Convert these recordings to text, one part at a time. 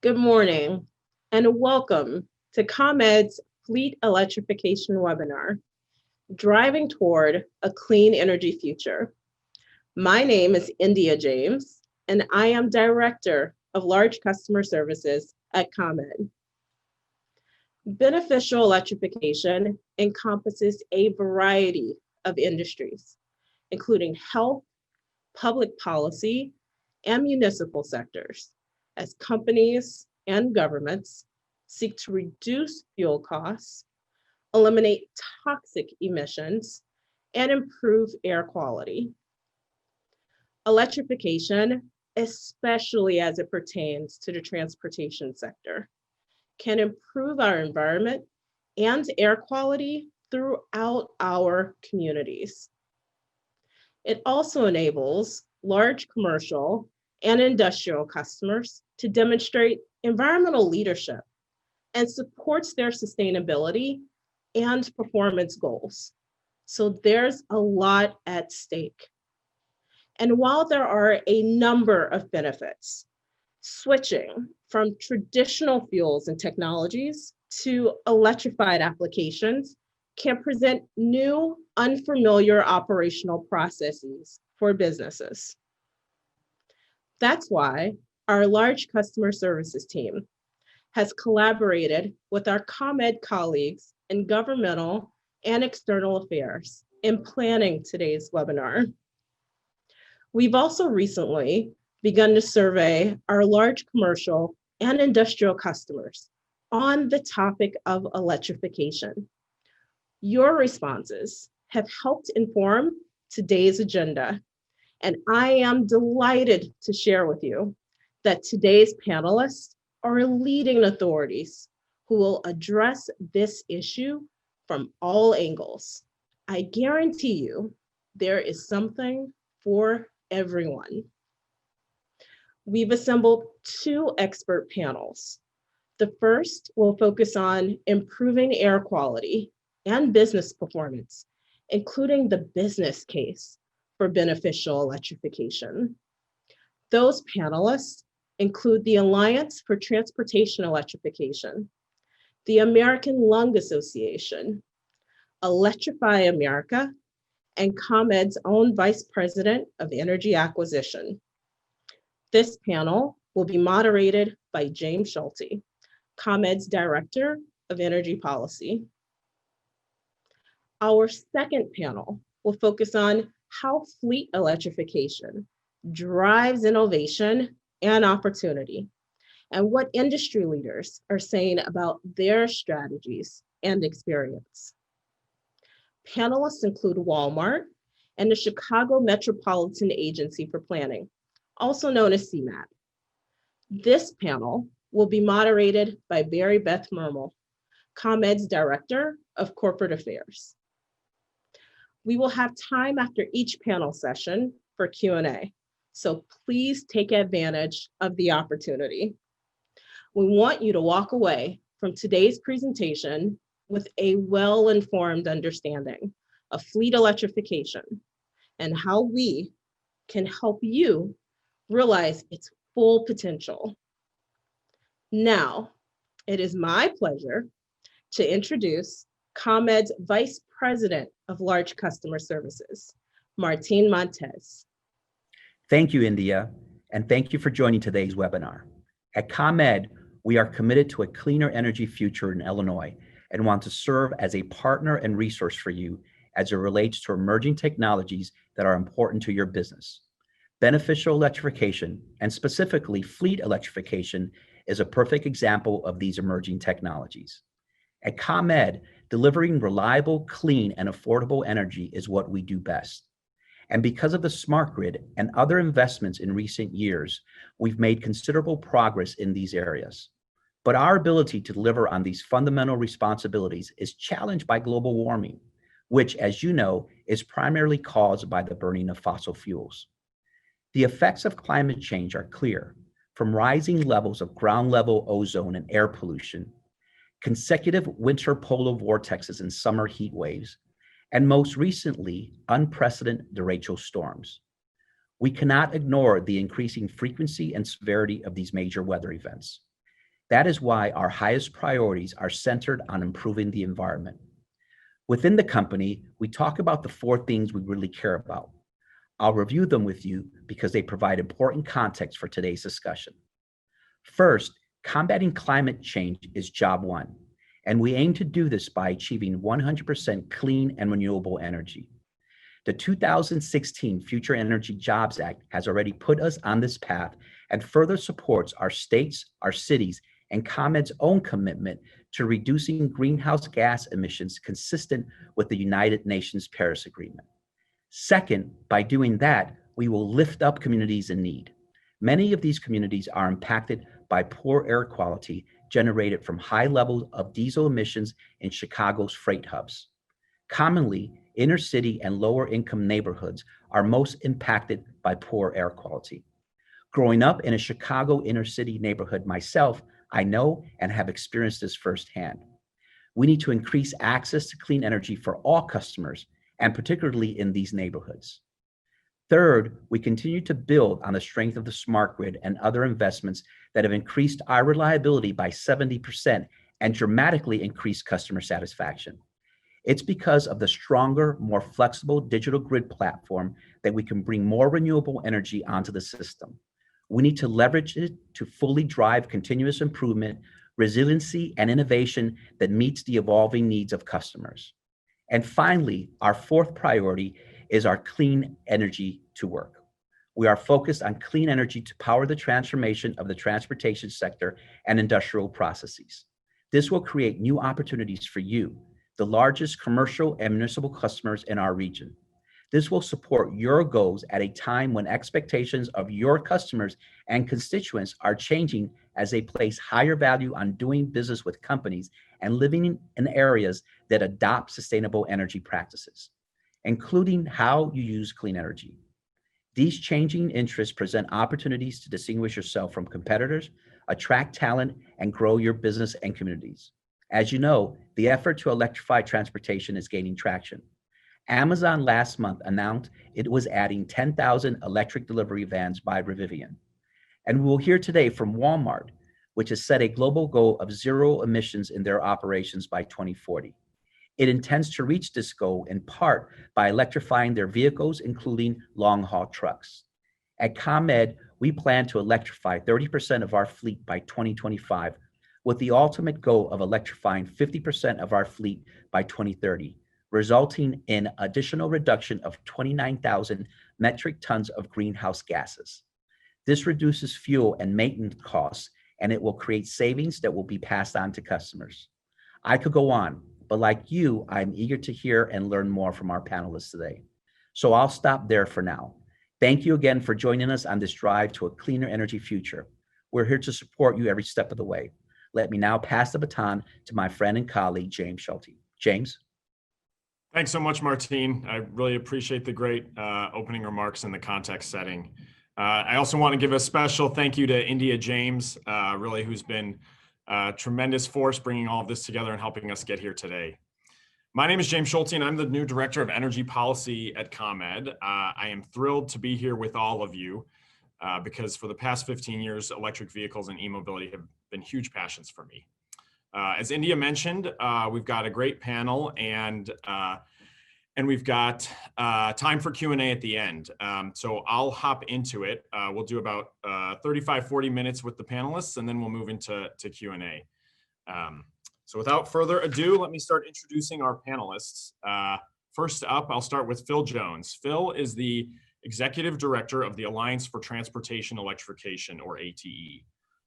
Good morning and welcome to ComEd's Fleet Electrification webinar, Driving Toward a Clean Energy Future. My name is India James, and I am Director of Large Customer Services at ComEd. Beneficial electrification encompasses a variety of industries, including health, public policy, and municipal sectors, as companies and governments seek to reduce fuel costs, eliminate toxic emissions, and improve air quality. Electrification, especially as it pertains to the transportation sector, can improve our environment and air quality throughout our communities. It also enables large commercial and industrial customers to demonstrate environmental leadership and supports their sustainability and performance goals. So there's a lot at stake. And while there are a number of benefits, switching from traditional fuels and technologies to electrified applications can present new, unfamiliar operational processes for businesses. That's why our large customer services team has collaborated with our ComEd colleagues in governmental and external affairs in planning today's webinar. We've also recently begun to survey our large commercial and industrial customers on the topic of electrification. Your responses have helped inform today's agenda, and I am delighted to share with you that today's panelists are leading authorities who will address this issue from all angles. I guarantee you there is something for everyone. We've assembled two expert panels. The first will focus on improving air quality and business performance, including the business case for beneficial electrification. Those panelists include the Alliance for Transportation Electrification, the American Lung Association, Electrify America, and ComEd's own Vice President of Energy Acquisition. This panel will be moderated by James Schulte, ComEd's Director of Energy Policy. Our second panel will focus on how fleet electrification drives innovation and opportunity, and what industry leaders are saying about their strategies and experience. Panelists include Walmart and the Chicago Metropolitan Agency for Planning, also known as Cmap. This panel will be moderated by Barry Beth Mermel, ComEd's Director of Corporate Affairs. We will have time after each panel session for Q&A, so please take advantage of the opportunity. We want you to walk away from today's presentation with a well-informed understanding of fleet electrification and how we can help you realize its full potential. Now, it is my pleasure to introduce ComEd's Vice President of Large Customer Services, Martin Montes. Thank you, India, and thank you for joining today's webinar. At ComEd, we are committed to a cleaner energy future in Illinois and want to serve as a partner and resource for you as it relates to emerging technologies that are important to your business. Beneficial electrification, and specifically fleet electrification, is a perfect example of these emerging technologies. At ComEd, delivering reliable, clean, and affordable energy is what we do best. And because of the smart grid and other investments in recent years, we've made considerable progress in these areas. But our ability to deliver on these fundamental responsibilities is challenged by global warming, which, as you know, is primarily caused by the burning of fossil fuels. The effects of climate change are clear, from rising levels of ground-level ozone and air pollution, consecutive winter polar vortexes and summer heat waves, and most recently, unprecedented derecho storms. We cannot ignore the increasing frequency and severity of these major weather events. That is why our highest priorities are centered on improving the environment. Within the company, we talk about the four things we really care about. I'll review them with you because they provide important context for today's discussion. First, combating climate change is job one, and we aim to do this by achieving 100% clean and renewable energy. The 2016 Future Energy Jobs Act has already put us on this path and further supports our states, our cities, and ComEd's own commitment to reducing greenhouse gas emissions consistent with the United Nations Paris Agreement. Second, by doing that, we will lift up communities in need. Many of these communities are impacted by poor air quality generated from high levels of diesel emissions in Chicago's freight hubs. Commonly, inner city and lower income neighborhoods are most impacted by poor air quality. Growing up in a Chicago inner city neighborhood myself, I know and have experienced this firsthand. We need to increase access to clean energy for all customers, and particularly in these neighborhoods. Third, we continue to build on the strength of the smart grid and other investments that have increased our reliability by 70% and dramatically increased customer satisfaction. It's because of the stronger, more flexible digital grid platform that we can bring more renewable energy onto the system. We need to leverage it to fully drive continuous improvement, resiliency, and innovation that meets the evolving needs of customers. And finally, our fourth priority is our clean energy to work. We are focused on clean energy to power the transformation of the transportation sector and industrial processes. This will create new opportunities for you, the largest commercial and municipal customers in our region. This will support your goals at a time when expectations of your customers and constituents are changing as they place higher value on doing business with companies and living in areas that adopt sustainable energy practices, including how you use clean energy. These changing interests present opportunities to distinguish yourself from competitors, attract talent, and grow your business and communities. As you know, the effort to electrify transportation is gaining traction. Amazon last month announced it was adding 10,000 electric delivery vans by Rivian. And we will hear today from Walmart, which has set a global goal of zero emissions in their operations by 2040. It intends to reach this goal in part by electrifying their vehicles, including long-haul trucks. At ComEd, we plan to electrify 30% of our fleet by 2025, with the ultimate goal of electrifying 50% of our fleet by 2030, resulting in additional reduction of 29,000 metric tons of greenhouse gases. This reduces fuel and maintenance costs, and it will create savings that will be passed on to customers. I could go on, but like you, I'm eager to hear and learn more from our panelists today. So I'll stop there for now. Thank you again for joining us on this drive to a cleaner energy future. We're here to support you every step of the way. Let me now pass the baton to my friend and colleague, James Schulte. James? Thanks so much, Martine. I really appreciate the great opening remarks and the context setting. I also want to give a special thank you to India James, really, who's been a tremendous force bringing all of this together and helping us get here today. My name is James Schulte, and I'm the new Director of Energy Policy at ComEd. I am thrilled to be here with all of you because for the past 15 years, electric vehicles and e-mobility have been huge passions for me. As India mentioned, we've got a great panel and we've got time for Q&A at the end. So I'll hop into it. We'll do about 35, 40 minutes with the panelists, and then we'll move into Q&A. So without further ado, let me start introducing our panelists. First up, I'll start with Phil Jones. Phil is the Executive Director of the Alliance for Transportation Electrification, or ATE.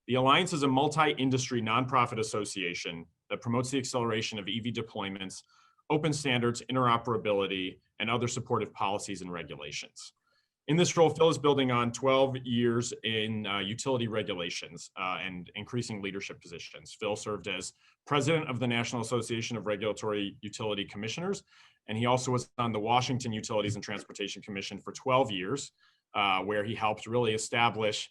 The Alliance is a multi-industry nonprofit association that promotes the acceleration of EV deployments, open standards, interoperability, and other supportive policies and regulations. In this role, Phil is building on 12 years in utility regulations and increasing leadership positions. Phil served as president of the National Association of Regulatory Utility Commissioners, and he also was on the Washington Utilities and Transportation Commission for 12 years, where he helped really establish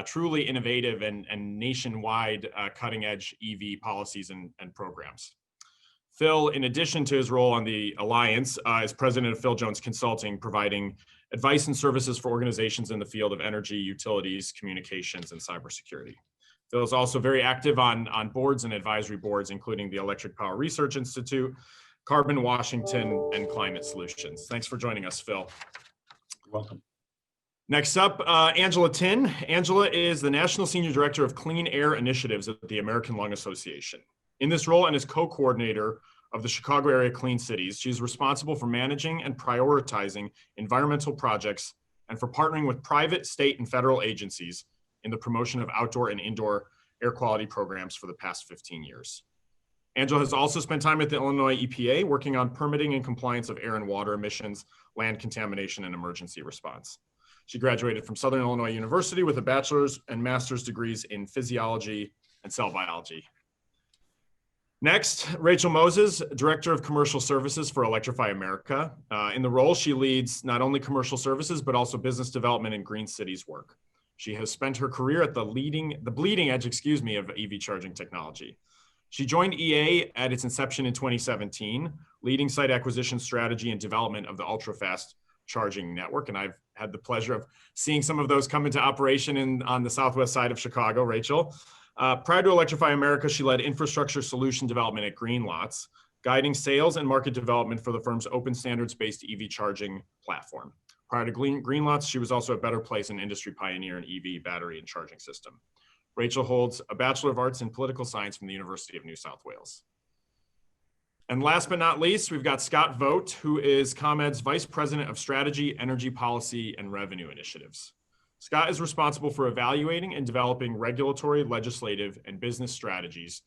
truly innovative and nationwide cutting-edge EV policies and programs. Phil, in addition to his role on the Alliance, is president of Phil Jones Consulting, providing advice and services for organizations in the field of energy, utilities, communications, and cybersecurity. Phil is also very active on boards and advisory boards, including the Electric Power Research Institute, Carbon Washington, and Climate Solutions. Thanks for joining us, Phil. You're welcome. Next up, Angela Tin. Angela is the National Senior Director of Clean Air Initiatives at the American Lung Association. In this role and as co-coordinator of the Chicago area Clean Cities, she is responsible for managing and prioritizing environmental projects and for partnering with private, state, and federal agencies in the promotion of outdoor and indoor air quality programs for the past 15 years. Angela has also spent time at the Illinois EPA working on permitting and compliance of air and water emissions, land contamination, and emergency response. She graduated from Southern Illinois University with a bachelor's and master's degrees in physiology and cell biology. Next, Rachel Moses, Director of Commercial Services for Electrify America. In the role, she leads not only commercial services, but also business development and green cities work. She has spent her career at the bleeding edge, of EV charging technology. She joined EA at its inception in 2017, leading site acquisition strategy and development of the ultra-fast charging network. And I've had the pleasure of seeing some of those come into operation on the southwest side of Chicago, Rachel. Prior to Electrify America, she led infrastructure solution development at Green Lots, guiding sales and market development for the firm's open standards-based EV charging platform. Prior to Green Lots, she was also a Better Place, an industry pioneer in EV battery and charging system. Rachel holds a Bachelor of Arts in Political Science from the University of New South Wales. And last but not least, we've got Scott Vogt, who is ComEd's Vice President of Strategy, Energy Policy, and Revenue Initiatives. Scott is responsible for evaluating and developing regulatory, legislative, and business strategies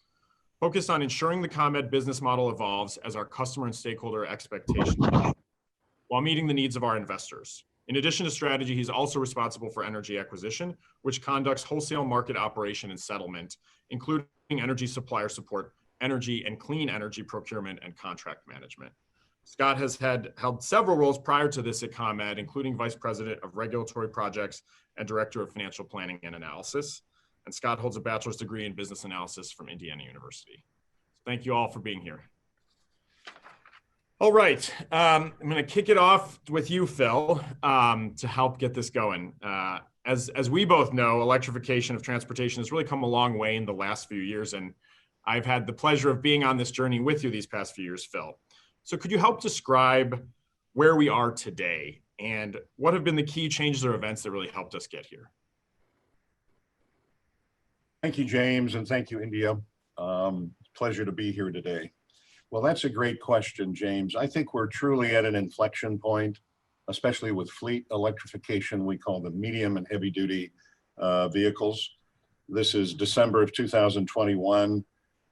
focused on ensuring the ComEd business model evolves as our customer and stakeholder expectations while meeting the needs of our investors. In addition to strategy, he's also responsible for energy acquisition, which conducts wholesale market operation and settlement, including energy supplier support, energy and clean energy procurement, and contract management. Scott has held several roles prior to this at ComEd, including Vice President of Regulatory Projects and Director of Financial Planning and Analysis. And Scott holds a bachelor's degree in business analysis from Indiana University. Thank you all for being here. All right, I'm going to kick it off with you, Phil, to help get this going. As we both know, electrification of transportation has really come a long way in the last few years, and I've had the pleasure of being on this journey with you these past few years, Phil. So could you help describe where we are today and what have been the key changes or events that really helped us get here? Thank you, James, and thank you, India. Pleasure to be here today. Well, that's a great question, James. I think we're truly at an inflection point, especially with fleet electrification. We call them medium and heavy duty vehicles. This is December of 2021.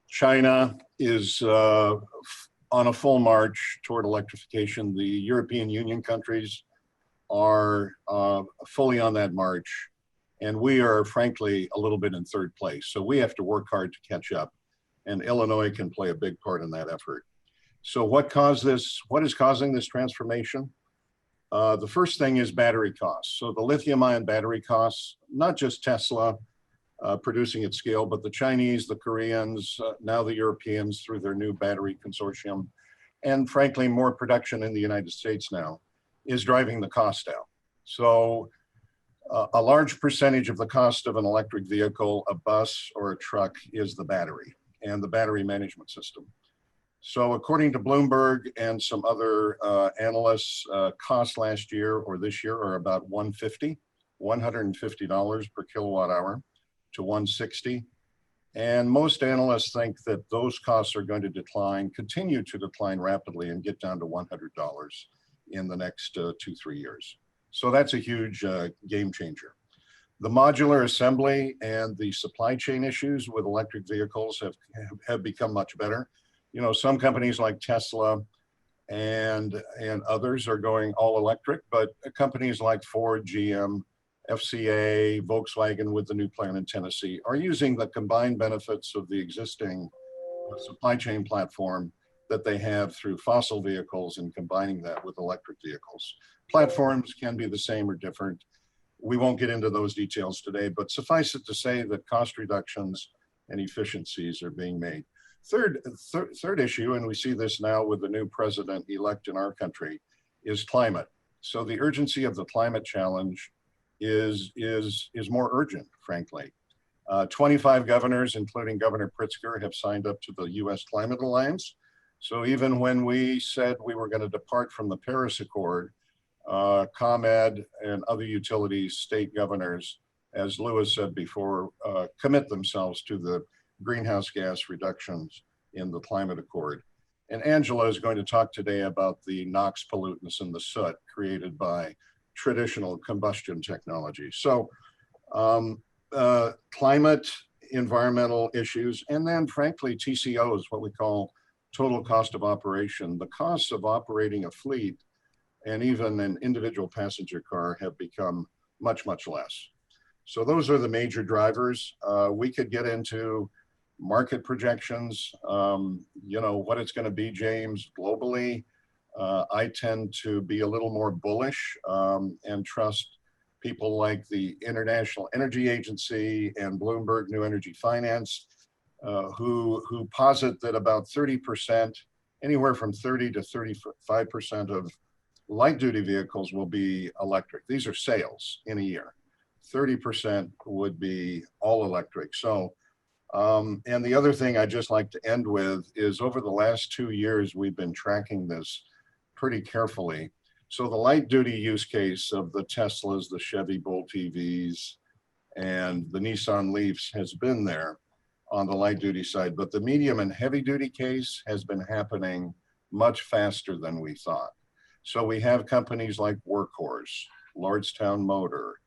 China is on a full march toward electrification. The European Union countries are fully on that march, and we are frankly a little bit in third place. So we have to work hard to catch up, and Illinois can play a big part in that effort. So what is causing this transformation? The first thing is battery costs. So the lithium-ion battery costs, not just Tesla producing at scale, but the Chinese, the Koreans, now the Europeans through their new battery consortium, and frankly, more production in the United States now is driving the cost down. So a large percentage of the cost of an electric vehicle, a bus or a truck, is the battery and the battery management system. So according to Bloomberg and some other analysts, costs last year or this year are about $150 per kilowatt hour to $160. And most analysts think that those costs are going to continue to decline rapidly and get down to $100 in the next 2-3 years. So that's a huge game changer. The modular assembly and the supply chain issues with electric vehicles have become much better. You know, some companies like Tesla and others are going all electric, but companies like Ford, GM, FCA, Volkswagen with the new plant in Tennessee are using the combined benefits of the existing supply chain platform that they have through fossil vehicles and combining that with electric vehicles. Platforms can be the same or different. We won't get into those details today, but suffice it to say that cost reductions and efficiencies are being made. Third issue, and we see this now with the new president-elect in our country, is climate. So the urgency of the climate challenge is more urgent, frankly. 25 governors, including Governor Pritzker, have signed up to the U.S. Climate Alliance. So even when we said we were going to depart from the Paris Accord, ComEd and other utilities, state governors, as Lewis said before, commit themselves to the greenhouse gas reductions in the Climate Accord. And Angela is going to talk today about the NOx pollutants and the soot created by traditional combustion technology. So climate, environmental issues, and then frankly, TCOs, what we call total cost of operation. The costs of operating a fleet and even an individual passenger car have become much, much less. So those are the major drivers. We could get into market projections, you know, what it's going to be, James, globally. I tend to be a little more bullish and trust people like the International Energy Agency and Bloomberg New Energy Finance, who posit that about 30%, anywhere from 30 to 35% of light duty vehicles will be electric. These are sales in a year. 30% would be all electric. So, and the other thing I'd just like to end with is over the last 2 years, we've been tracking this pretty carefully. So the light duty use case of the Teslas, the Chevy Bolt EVs, and the Nissan Leafs has been there on the light duty side, but the medium and heavy duty case has been happening much faster than we thought. So we have companies like Workhorse, Lordstown Motor,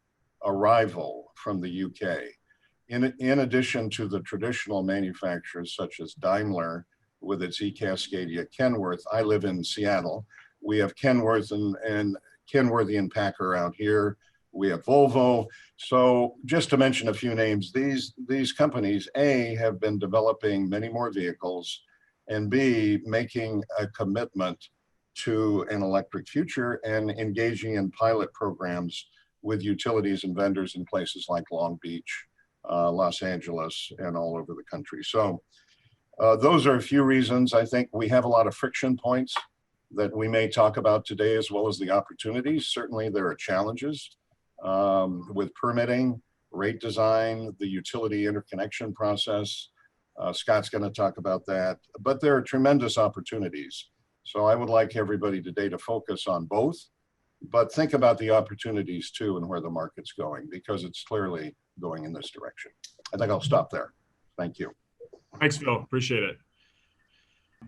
Arrival from the UK. In addition to the traditional manufacturers such as Daimler with its eCascadia Kenworth. I live in Seattle. We have Kenworth and Kenworthy and Packer out here. We have Volvo. So just to mention a few names, these companies, A, have been developing many more vehicles, and B, making a commitment to an electric future and engaging in pilot programs with utilities and vendors in places like Long Beach, Los Angeles, and all over the country. So those are a few reasons. I think we have a lot of friction points that we may talk about today, as well as the opportunities. Certainly there are challenges with permitting, rate design, the utility interconnection process. Scott's going to talk about that, but there are tremendous opportunities. So I would like everybody today to focus on both, but think about the opportunities too and where the market's going, because it's clearly going in this direction. I think I'll stop there. Thank you. Thanks, Phil. Appreciate it.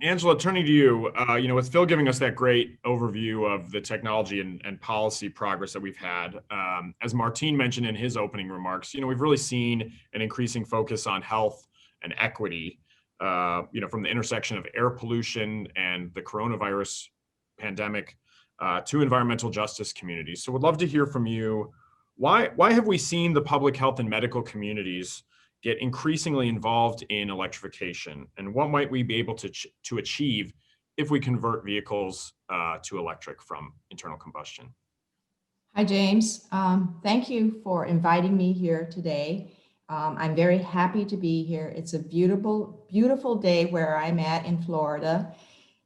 Angela, turning to you, with Phil giving us that great overview of the technology and policy progress that we've had, as Martine mentioned in his opening remarks, we've really seen an increasing focus on health and equity, from the intersection of air pollution and the coronavirus pandemic to environmental justice communities. So we'd love to hear from you. Why have we seen the public health and medical communities get increasingly involved in electrification, and what might we be able to achieve if we convert vehicles to electric from internal combustion? Hi, James. Thank you for inviting me here today. I'm very happy to be here. It's a beautiful, beautiful day where I'm at in Florida,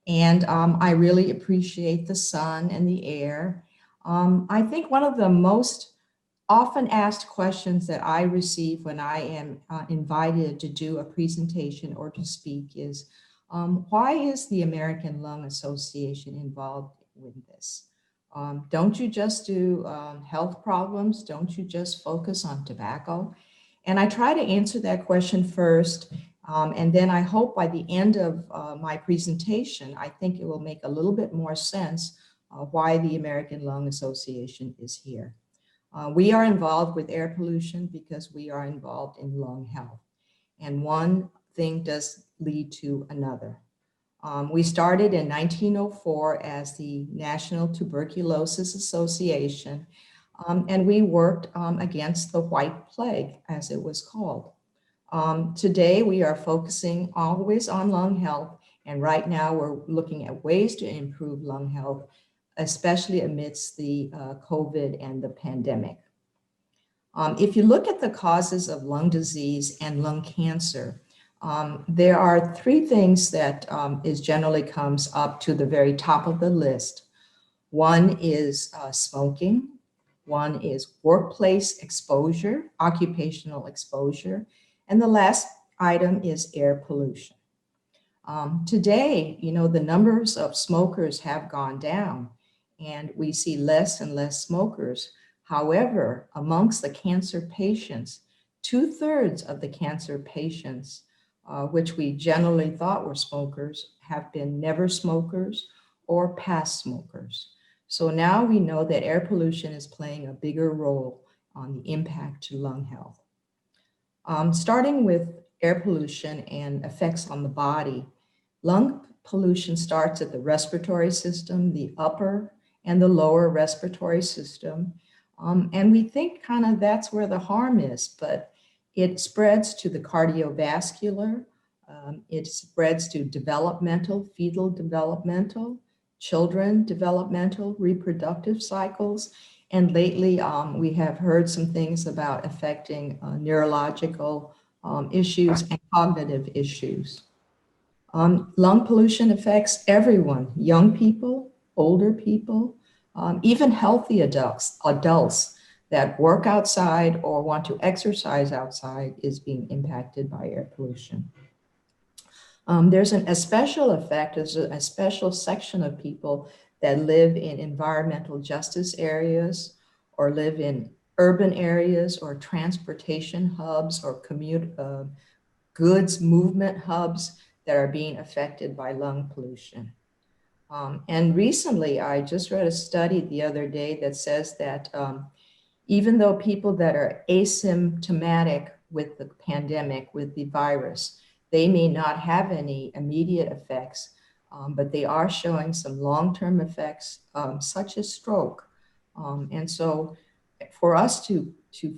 and I really appreciate the sun and the air. I think one of the most often asked questions that I receive when I am invited to do a presentation or to speak is, why is the American Lung Association involved with this? Don't you just do health problems? Don't you just focus on tobacco? And I try to answer that question first, and then I hope by the end of my presentation, I think it will make a little bit more sense why the American Lung Association is here. We are involved with air pollution because we are involved in lung health, and one thing does lead to another. We started in 1904 as the National Tuberculosis Association, and we worked against the white plague, as it was called. Today, we are focusing always on lung health, and right now we're looking at ways to improve lung health, especially amidst the COVID and the pandemic. If you look at the causes of lung disease and lung cancer, there are three things that generally comes up to the very top of the list. One is smoking, One is workplace exposure, occupational exposure, and the last item is air pollution. Today, the numbers of smokers have gone down and we see less and less smokers. However, amongst the cancer patients, 2/3 of the cancer patients, which we generally thought were smokers, have been never smokers or past smokers. So now we know that air pollution is playing a bigger role on the impact to lung health. Starting with air pollution and effects on the body, lung pollution starts at the respiratory system, the upper and the lower respiratory system. And we think kind of that's where the harm is, but it spreads to the cardiovascular, it spreads to developmental, fetal developmental, children developmental, reproductive cycles. And lately, we have heard some things about affecting neurological issues and cognitive issues. Lung pollution affects everyone, young people, older people, even healthy adults that work outside or want to exercise outside is being impacted by air pollution. There's a special effect, there's a special section of people that live in environmental justice areas or live in urban areas or transportation hubs or goods movement hubs that are being affected by lung pollution. And recently, I just read a study the other day that says that even though people that are asymptomatic with the pandemic, with the virus, they may not have any immediate effects, but they are showing some long-term effects, such as stroke. And so for us to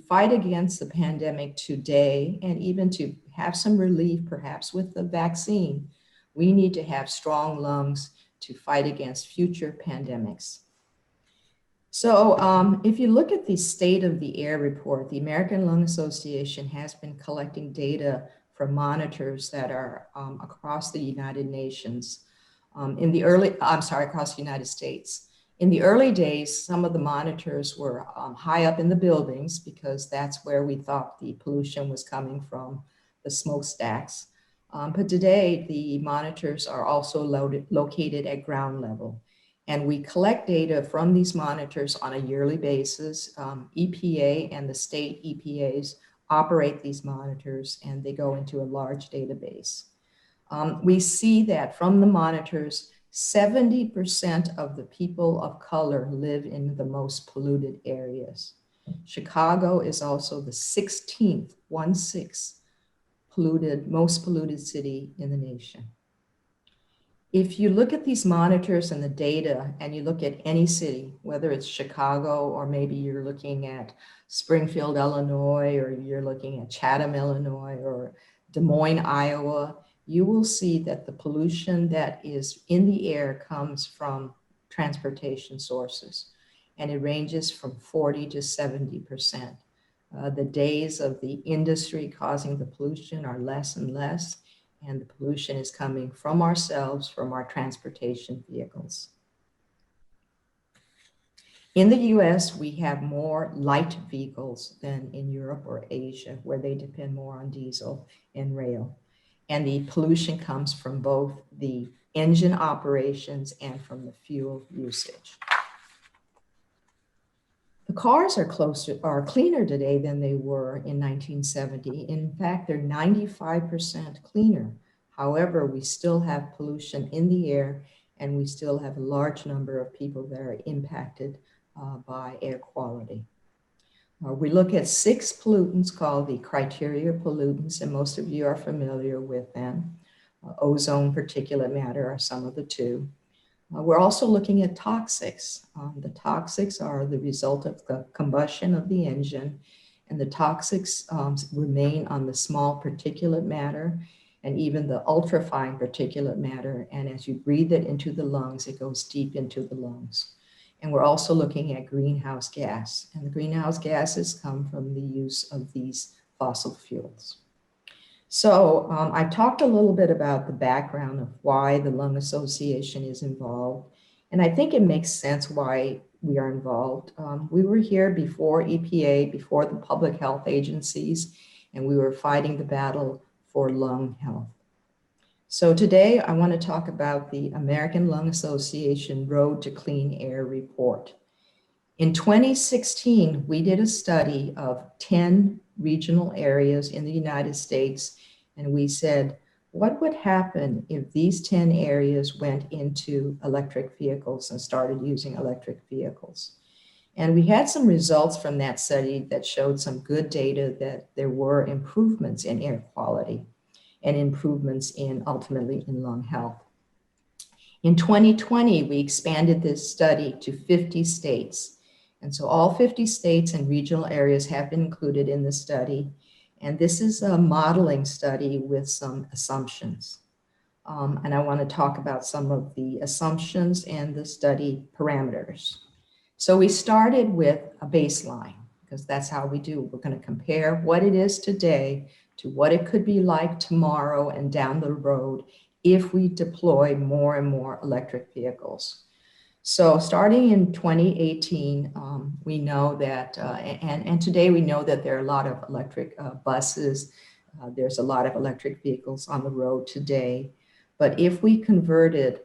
fight against the pandemic today, and even to have some relief perhaps with the vaccine, we need to have strong lungs to fight against future pandemics. So if you look at the State of the Air report, the American Lung Association has been collecting data from monitors that are across the United Nations, across the United States. In the early days, some of the monitors were high up in the buildings because that's where we thought the pollution was coming from, the smokestacks. But today, the monitors are also located at ground level. And we collect data from these monitors on a yearly basis. EPA and the state EPAs operate these monitors and they go into a large database. We see that from the monitors, 70% of the people of color live in the most polluted areas. Chicago is also the 16th, 1/6 most polluted city in the nation. If you look at these monitors and the data and you look at any city, whether it's Chicago or maybe you're looking at Springfield, Illinois, or you're looking at Chatham, Illinois, or Des Moines, Iowa, you will see that the pollution that is in the air comes from transportation sources, and it ranges from 40 to 70%. The days of the industry causing the pollution are less and less, and the pollution is coming from ourselves, from our transportation vehicles. In the US, we have more light vehicles than in Europe or Asia, where they depend more on diesel and rail. And the pollution comes from both the engine operations and from the fuel usage. The cars are cleaner today than they were in 1970. In fact, they're 95% cleaner. However, we still have pollution in the air, and we still have a large number of people that are impacted by air quality. We look at 6 pollutants called the criteria pollutants, and most of you are familiar with them. Ozone, particulate matter are some of the two. We're also looking at toxics. The toxics are the result of the combustion of the engine, and the toxics remain on the small particulate matter and even the ultrafine particulate matter. And as you breathe it into the lungs, it goes deep into the lungs. And we're also looking at greenhouse gas, and the greenhouse gases come from the use of these fossil fuels. So I talked a little bit about the background of why the Lung Association is involved. And I think it makes sense why we are involved. We were here before EPA, before the public health agencies, and we were fighting the battle for lung health. So today I want to talk about the American Lung Association Road to Clean Air report. In 2016, we did a study of 10 regional areas in the United States, and we said, what would happen if these 10 areas went into electric vehicles and started using electric vehicles? And we had some results from that study that showed some good data that there were improvements in air quality and improvements in ultimately in lung health. In 2020, we expanded this study to 50 states. And so all 50 states and regional areas have been included in the study. And this is a modeling study with some assumptions. And I want to talk about some of the assumptions and the study parameters. So we started with a baseline, because that's how we do. We're going to compare what it is today to what it could be like tomorrow and down the road if we deploy more and more electric vehicles. So starting in 2018, we know that, and today we know that there are a lot of electric buses. There's a lot of electric vehicles on the road today. But if we converted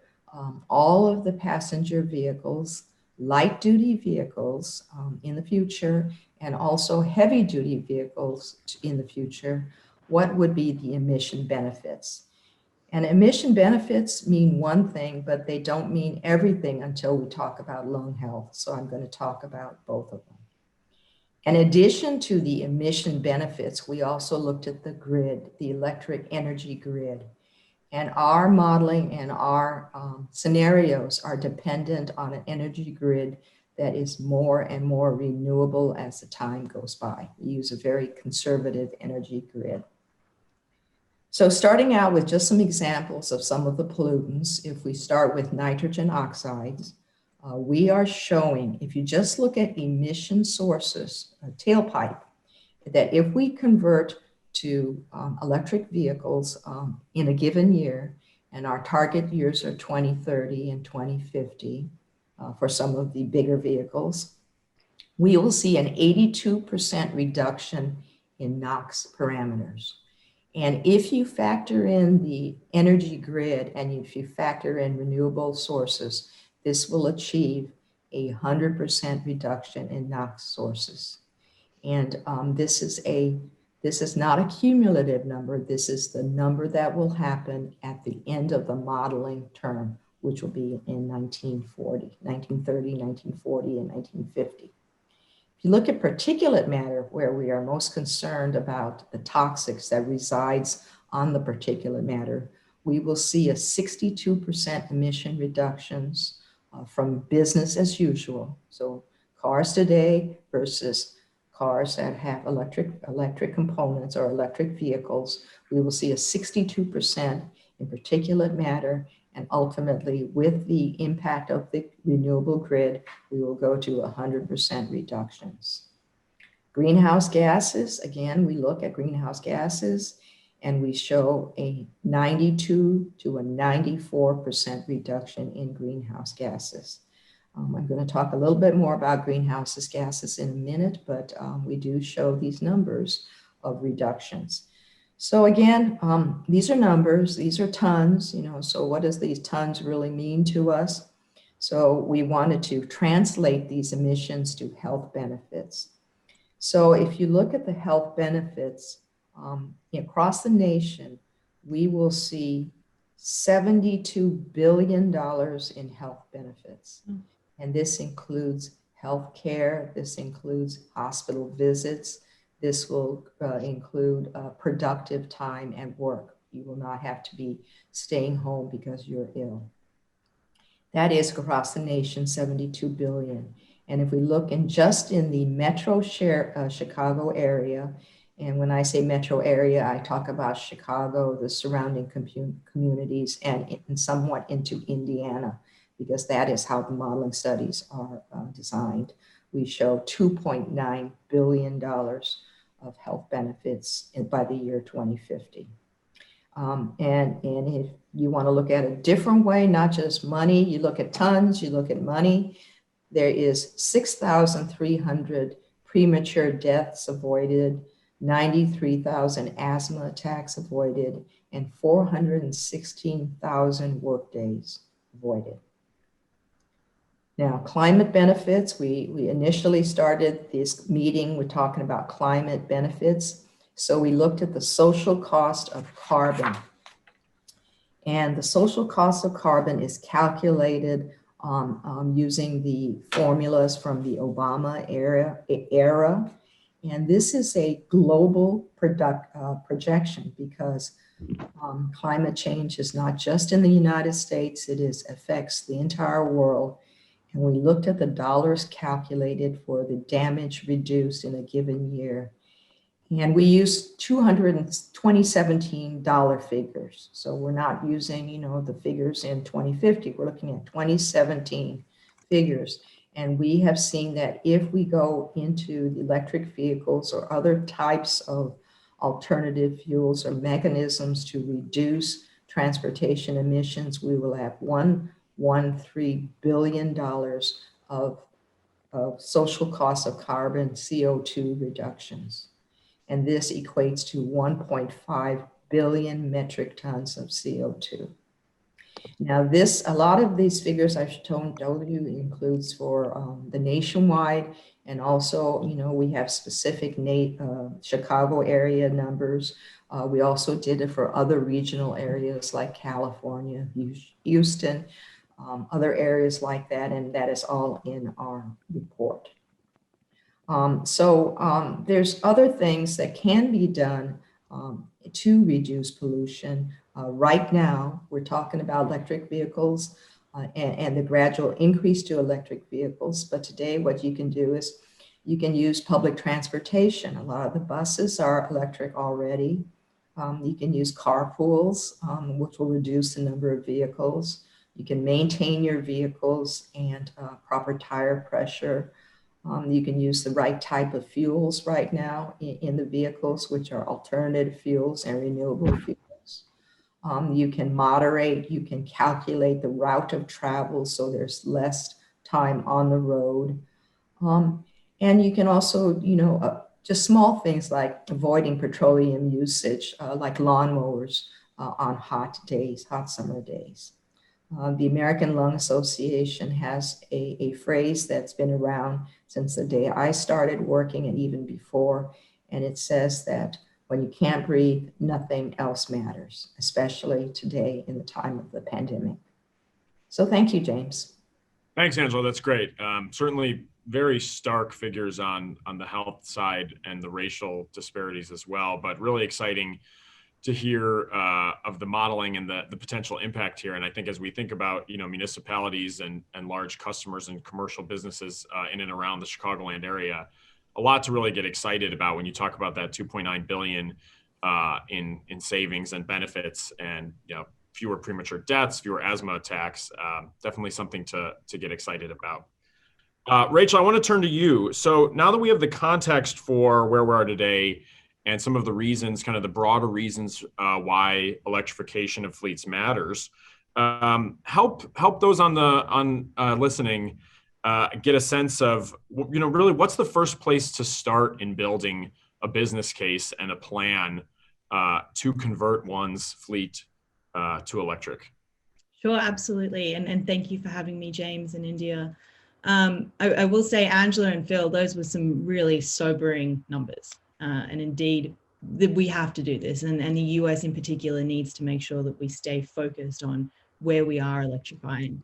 all of the passenger vehicles, light duty vehicles in the future, and also heavy duty vehicles in the future, what would be the emission benefits? And emission benefits mean one thing, but they don't mean everything until we talk about lung health. So I'm going to talk about both of them. In addition to the emission benefits, we also looked at the grid, the electric energy grid. And our modeling and our scenarios are dependent on an energy grid that is more and more renewable as the time goes by. We use a very conservative energy grid. So starting out with just some examples of some of the pollutants, if we start with nitrogen oxides, we are showing, if you just look at emission sources, a tailpipe, that if we convert to electric vehicles in a given year, and our target years are 2030 and 2050 for some of the bigger vehicles, we will see an 82% reduction in NOx parameters. And if you factor in the energy grid and if you factor in renewable sources, this will achieve a 100% reduction in NOx sources. And this is not a cumulative number. This is the number that will happen at the end of the modeling term, which will be in 1930, 1940, and 1950. If you look at particulate matter, where we are most concerned about the toxics that resides on the particulate matter, we will see a 62% emission reductions from business as usual. So cars today versus cars that have electric components or electric vehicles, we will see a 62% in particulate matter. And ultimately, with the impact of the renewable grid, we will go to 100% reductions. Greenhouse gases, again, we look at greenhouse gases and we show a 92 to a 94% reduction in greenhouse gases. I'm going to talk a little bit more about greenhouse gases in a minute, but we do show these numbers of reductions. So again, these are numbers, these are tons, so what does these tons really mean to us? So we wanted to translate these emissions to health benefits. So if you look at the health benefits across the nation, we will see $72 billion in health benefits. And this includes health care, this includes hospital visits, this will include productive time at work. You will not have to be staying home because you're ill. That is across the nation, 72 billion. And if we look just in the metro Chicago area, and when I say metro area, I talk about Chicago, the surrounding communities, and somewhat into Indiana, because that is how the modeling studies are designed. We show $2.9 billion of health benefits by the year 2050. And if you want to look at a different way, not just money, you look at tons, you look at money, there is 6,300 premature deaths avoided, 93,000 asthma attacks avoided, and 416,000 workdays avoided. Now, climate benefits, we initially started this meeting, we're talking about climate benefits. So we looked at the social cost of carbon. And the social cost of carbon is calculated using the formulas from the Obama era. And this is a global projection because climate change is not just in the United States, it affects the entire world. And we looked at the dollars calculated for the damage reduced in a given year. And we used 2017 dollar figures. So we're not using, the figures in 2050. We're looking at 2017 figures. And we have seen that if we go into the electric vehicles or other types of alternative fuels or mechanisms to reduce transportation emissions, we will have $1.13 billion of social costs of carbon CO2 reductions. And this equates to 1.5 billion metric tons of CO2. Now a lot of these figures I've told you includes for the nationwide, and also, we have specific Chicago area numbers. We also did it for other regional areas like California, Houston, other areas like that, and that is all in our report. There's other things that can be done to reduce pollution. Right now, we're talking about electric vehicles and the gradual increase to electric vehicles. But today, what you can do is you can use public transportation. A lot of the buses are electric already. You can use carpools, which will reduce the number of vehicles. You can maintain your vehicles and proper tire pressure. You can use the right type of fuels right now in the vehicles, which are alternative fuels and renewable fuels. You can moderate, you can calculate the route of travel so there's less time on the road. And you can also, just small things like avoiding petroleum usage, like lawnmowers on hot summer days. The American Lung Association has a phrase that's been around since the day I started working and even before, and it says that when you can't breathe, nothing else matters, especially today in the time of the pandemic. So thank you, James. Thanks, Angela. That's great. Certainly very stark figures on the health side and the racial disparities as well, but really exciting to hear of the modeling and the potential impact here. And I think as we think about, municipalities and large customers and commercial businesses in and around the Chicagoland area, a lot to really get excited about when you talk about that 2.9 billion in savings and benefits, and fewer premature deaths, fewer asthma attacks. Definitely something to get excited about. Rachel, I want to turn to you. So now that we have the context for where we are today and some of the reasons, kind of the broader reasons why electrification of fleets matters, help those on listening get a sense of, really what's the first place to start in building a business case and a plan to convert one's fleet to electric? Sure, absolutely. And thank you for having me, James and India. I will say, Angela and Phil, those were some really sobering numbers. And indeed, we have to do this. And the US in particular needs to make sure that we stay focused on where we are electrifying.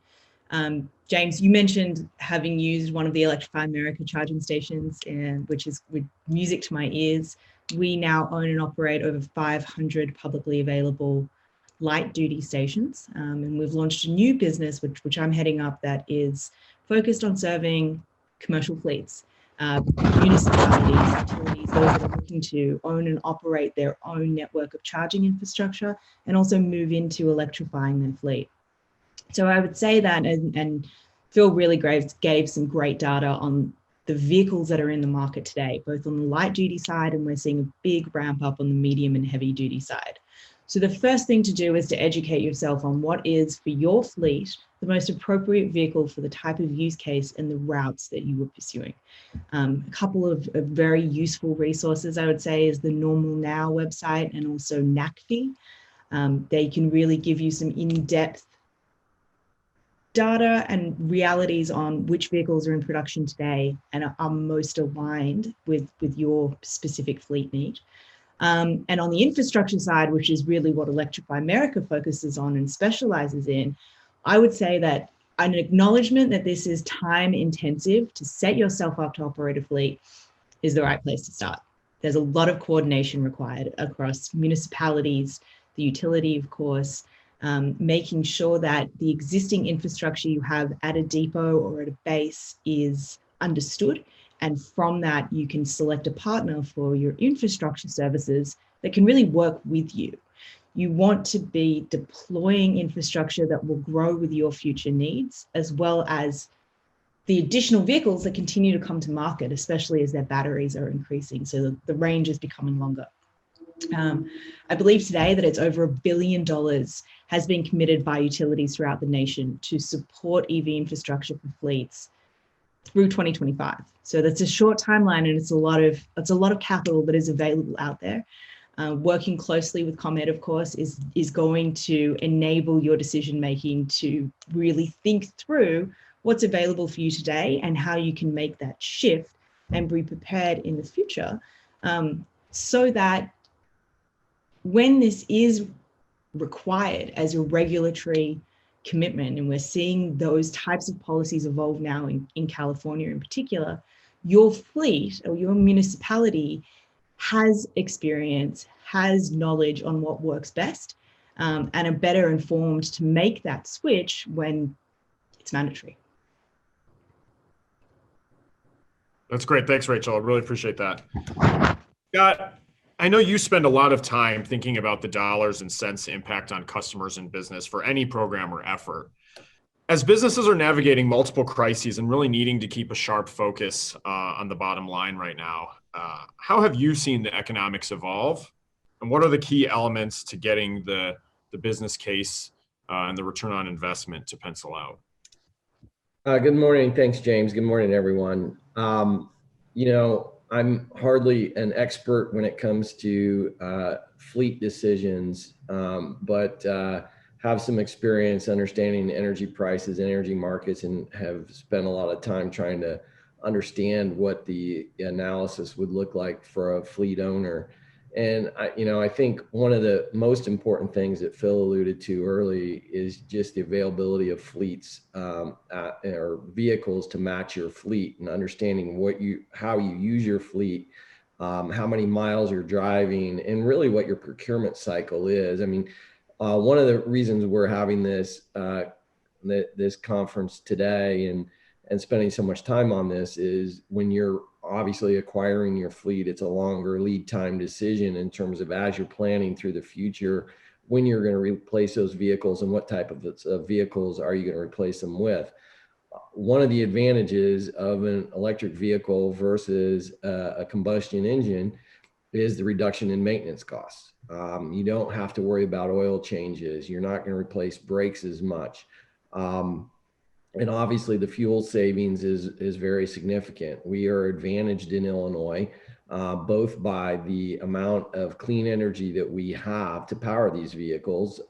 James, you mentioned having used one of the Electrify America charging stations, which is with music to my ears. We now own and operate over 500 publicly available light duty stations. And we've launched a new business, which I'm heading up, that is focused on serving commercial fleets, municipalities, utilities, those that are looking to own and operate their own network of charging infrastructure and also move into electrifying their fleet. So I would say that, and Phil really gave some great data on the vehicles that are in the market today, both on the light duty side, and we're seeing a big ramp up on the medium and heavy duty side. So the first thing to do is to educate yourself on what is, for your fleet, the most appropriate vehicle for the type of use case and the routes that you were pursuing. A couple of very useful resources, I would say, is the Normal Now website and also NACFE. They can really give you some in-depth data and realities on which vehicles are in production today and are most aligned with your specific fleet need. And on the infrastructure side, which is really what Electrify America focuses on and specializes in, I would say that an acknowledgement that this is time intensive to set yourself up to operate a fleet is the right place to start. There's a lot of coordination required across municipalities, the utility, of course, making sure that the existing infrastructure you have at a depot or at a base is understood. And from that, you can select a partner for your infrastructure services that can really work with you. You want to be deploying infrastructure that will grow with your future needs, as well as the additional vehicles that continue to come to market, especially as their batteries are increasing. So the range is becoming longer. I believe today that it's over $1 billion has been committed by utilities throughout the nation to support EV infrastructure for fleets through 2025. So that's a short timeline, and it's a lot of capital that is available out there. Working closely with ComEd, of course, is going to enable your decision making to really think through what's available for you today and how you can make that shift and be prepared in the future, so that when this is required as a regulatory commitment, and we're seeing those types of policies evolve now in California in particular, your fleet or your municipality has experience, has knowledge on what works best, and are better informed to make that switch when it's mandatory. That's great. Thanks, Rachel. I really appreciate that. Scott, I know you spend a lot of time thinking about the dollars and cents impact on customers and business for any program or effort. As businesses are navigating multiple crises and really needing to keep a sharp focus on the bottom line right now, how have you seen the economics evolve? And what are the key elements to getting the business case and the return on investment to pencil out? Good morning. Thanks, James. Good morning, everyone. I'm hardly an expert when it comes to fleet decisions, but have some experience understanding energy prices and energy markets, and have spent a lot of time trying to understand what the analysis would look like for a fleet owner. And I think one of the most important things that Phil alluded to early is just the availability of fleets or vehicles to match your fleet, and understanding how you use your fleet, how many miles you're driving, and really what your procurement cycle is. I mean, one of the reasons we're having this conference today and spending so much time on this is when you're obviously acquiring your fleet, it's a longer lead time decision in terms of, as you're planning through the future, when you're going to replace those vehicles and what type of vehicles are you going to replace them with. One of the advantages of an electric vehicle versus a combustion engine is the reduction in maintenance costs. You don't have to worry about oil changes. You're not going to replace brakes as much. And obviously the fuel savings is very significant. We are advantaged in Illinois, both by the amount of clean energy that we have to power these vehicles,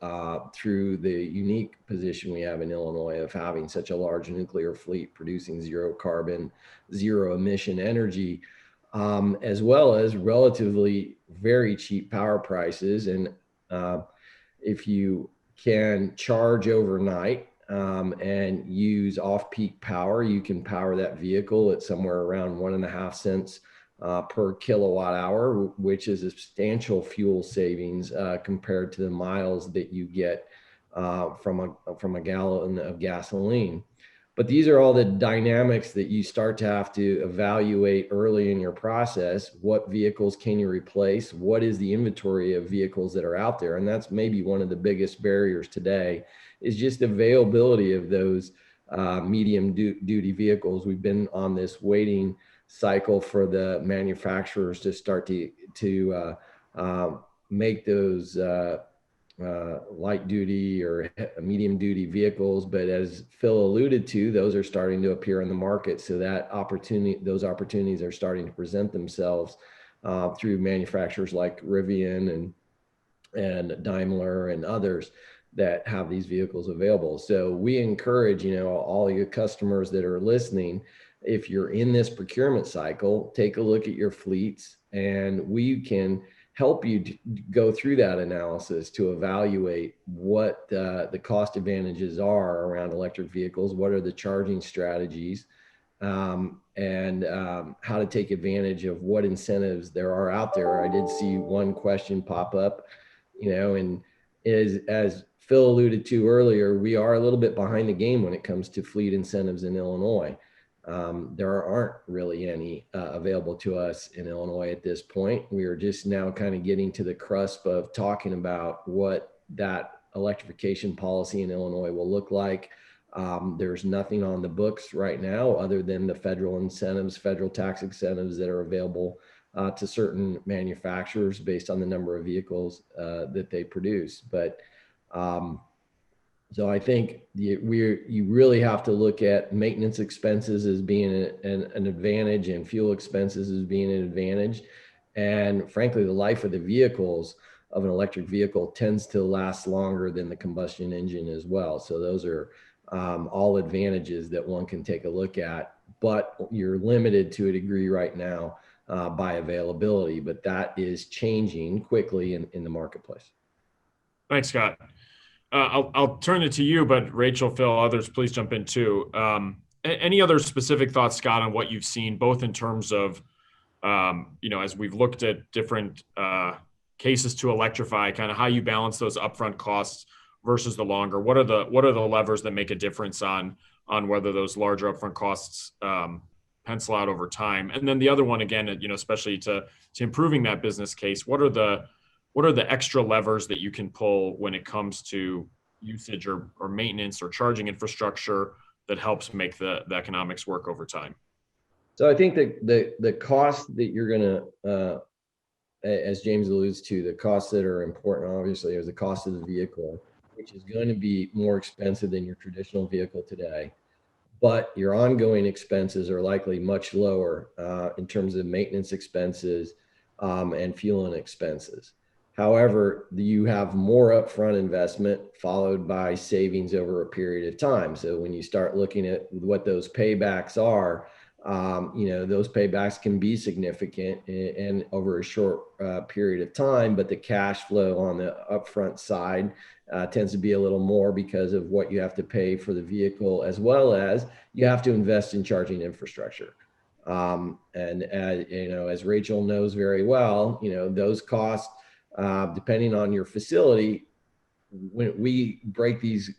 through the unique position we have in Illinois of having such a large nuclear fleet producing zero carbon, zero emission energy, as well as relatively very cheap power prices. And if you can charge overnight, and use off-peak power, you can power that vehicle at somewhere around 1.5 cents per kilowatt hour, which is a substantial fuel savings compared to the miles that you get from a gallon of gasoline. But these are all the dynamics that you start to have to evaluate early in your process. What vehicles can you replace? What is the inventory of vehicles that are out there? And that's maybe one of the biggest barriers today, is just availability of those medium duty vehicles. We've been on this waiting cycle for the manufacturers to start to make those light duty or medium duty vehicles. But as Phil alluded to, those are starting to appear in the market. So that those opportunities are starting to present themselves through manufacturers like Rivian and Daimler and others that have these vehicles available. So we encourage, all your customers that are listening, if you're in this procurement cycle, take a look at your fleets, and we can help you go through that analysis to evaluate what the cost advantages are around electric vehicles, what are the charging strategies, and how to take advantage of what incentives there are out there. I did see one question pop up, and as Phil alluded to earlier, we are a little bit behind the game when it comes to fleet incentives in Illinois. There aren't really any available to us in Illinois at this point. We are just now kind of getting to the cusp of talking about what that electrification policy in Illinois will look like. There's nothing on the books right now other than the federal incentives, federal tax incentives that are available to certain manufacturers based on the number of vehicles that they produce. But so I think you really have to look at maintenance expenses as being an advantage and fuel expenses as being an advantage. And frankly, the life of the vehicles of an electric vehicle tends to last longer than the combustion engine as well. So those are all advantages that one can take a look at, but you're limited to a degree right now by availability, but that is changing quickly in the marketplace. Thanks, Scott. I'll turn it to you, but Rachel, Phil, others, please jump in too. Any other specific thoughts, Scott, on what you've seen, both in terms of, as we've looked at different cases to electrify, kind of how you balance those upfront costs versus the longer? What are the levers that make a difference on whether those larger upfront costs pencil out over time? And then the other one, again, especially to improving that business case, what are the extra levers that you can pull when it comes to usage or maintenance or charging infrastructure that helps make the economics work over time? So I think that the cost that you're going to, as James alludes to, the costs that are important, obviously, is the cost of the vehicle, which is going to be more expensive than your traditional vehicle today. But your ongoing expenses are likely much lower in terms of maintenance expenses and fueling expenses. However, you have more upfront investment followed by savings over a period of time. So when you start looking at what those paybacks are, those paybacks can be significant and over a short period of time, but the cash flow on the upfront side tends to be a little more because of what you have to pay for the vehicle, as well as you have to invest in charging infrastructure. And as Rachel knows very well, those costs, depending on your facility, when we break these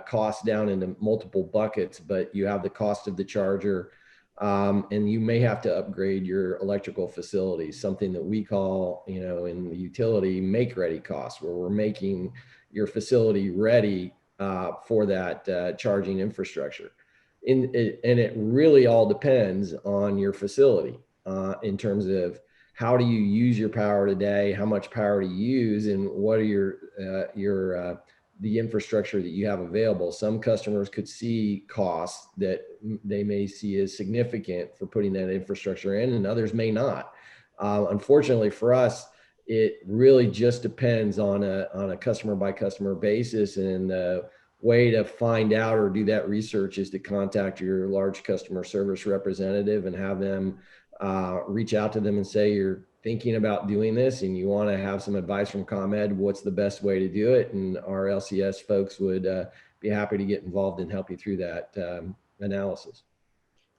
costs down into multiple buckets, but you have the cost of the charger, and you may have to upgrade your electrical facilities, something that we call, in the utility, make-ready costs, where we're making your facility ready for that charging infrastructure. And it really all depends on your facility in terms of how do you use your power today, how much power to use, and what are the infrastructure that you have available. Some customers could see costs that they may see as significant for putting that infrastructure in, and others may not. Unfortunately for us, it really just depends on a customer by customer basis, and the way to find out or do that research is to contact your large customer service representative and have them reach out to them and say you're thinking about doing this and you want to have some advice from ComEd, what's the best way to do it? And our LCS folks would be happy to get involved and help you through that analysis.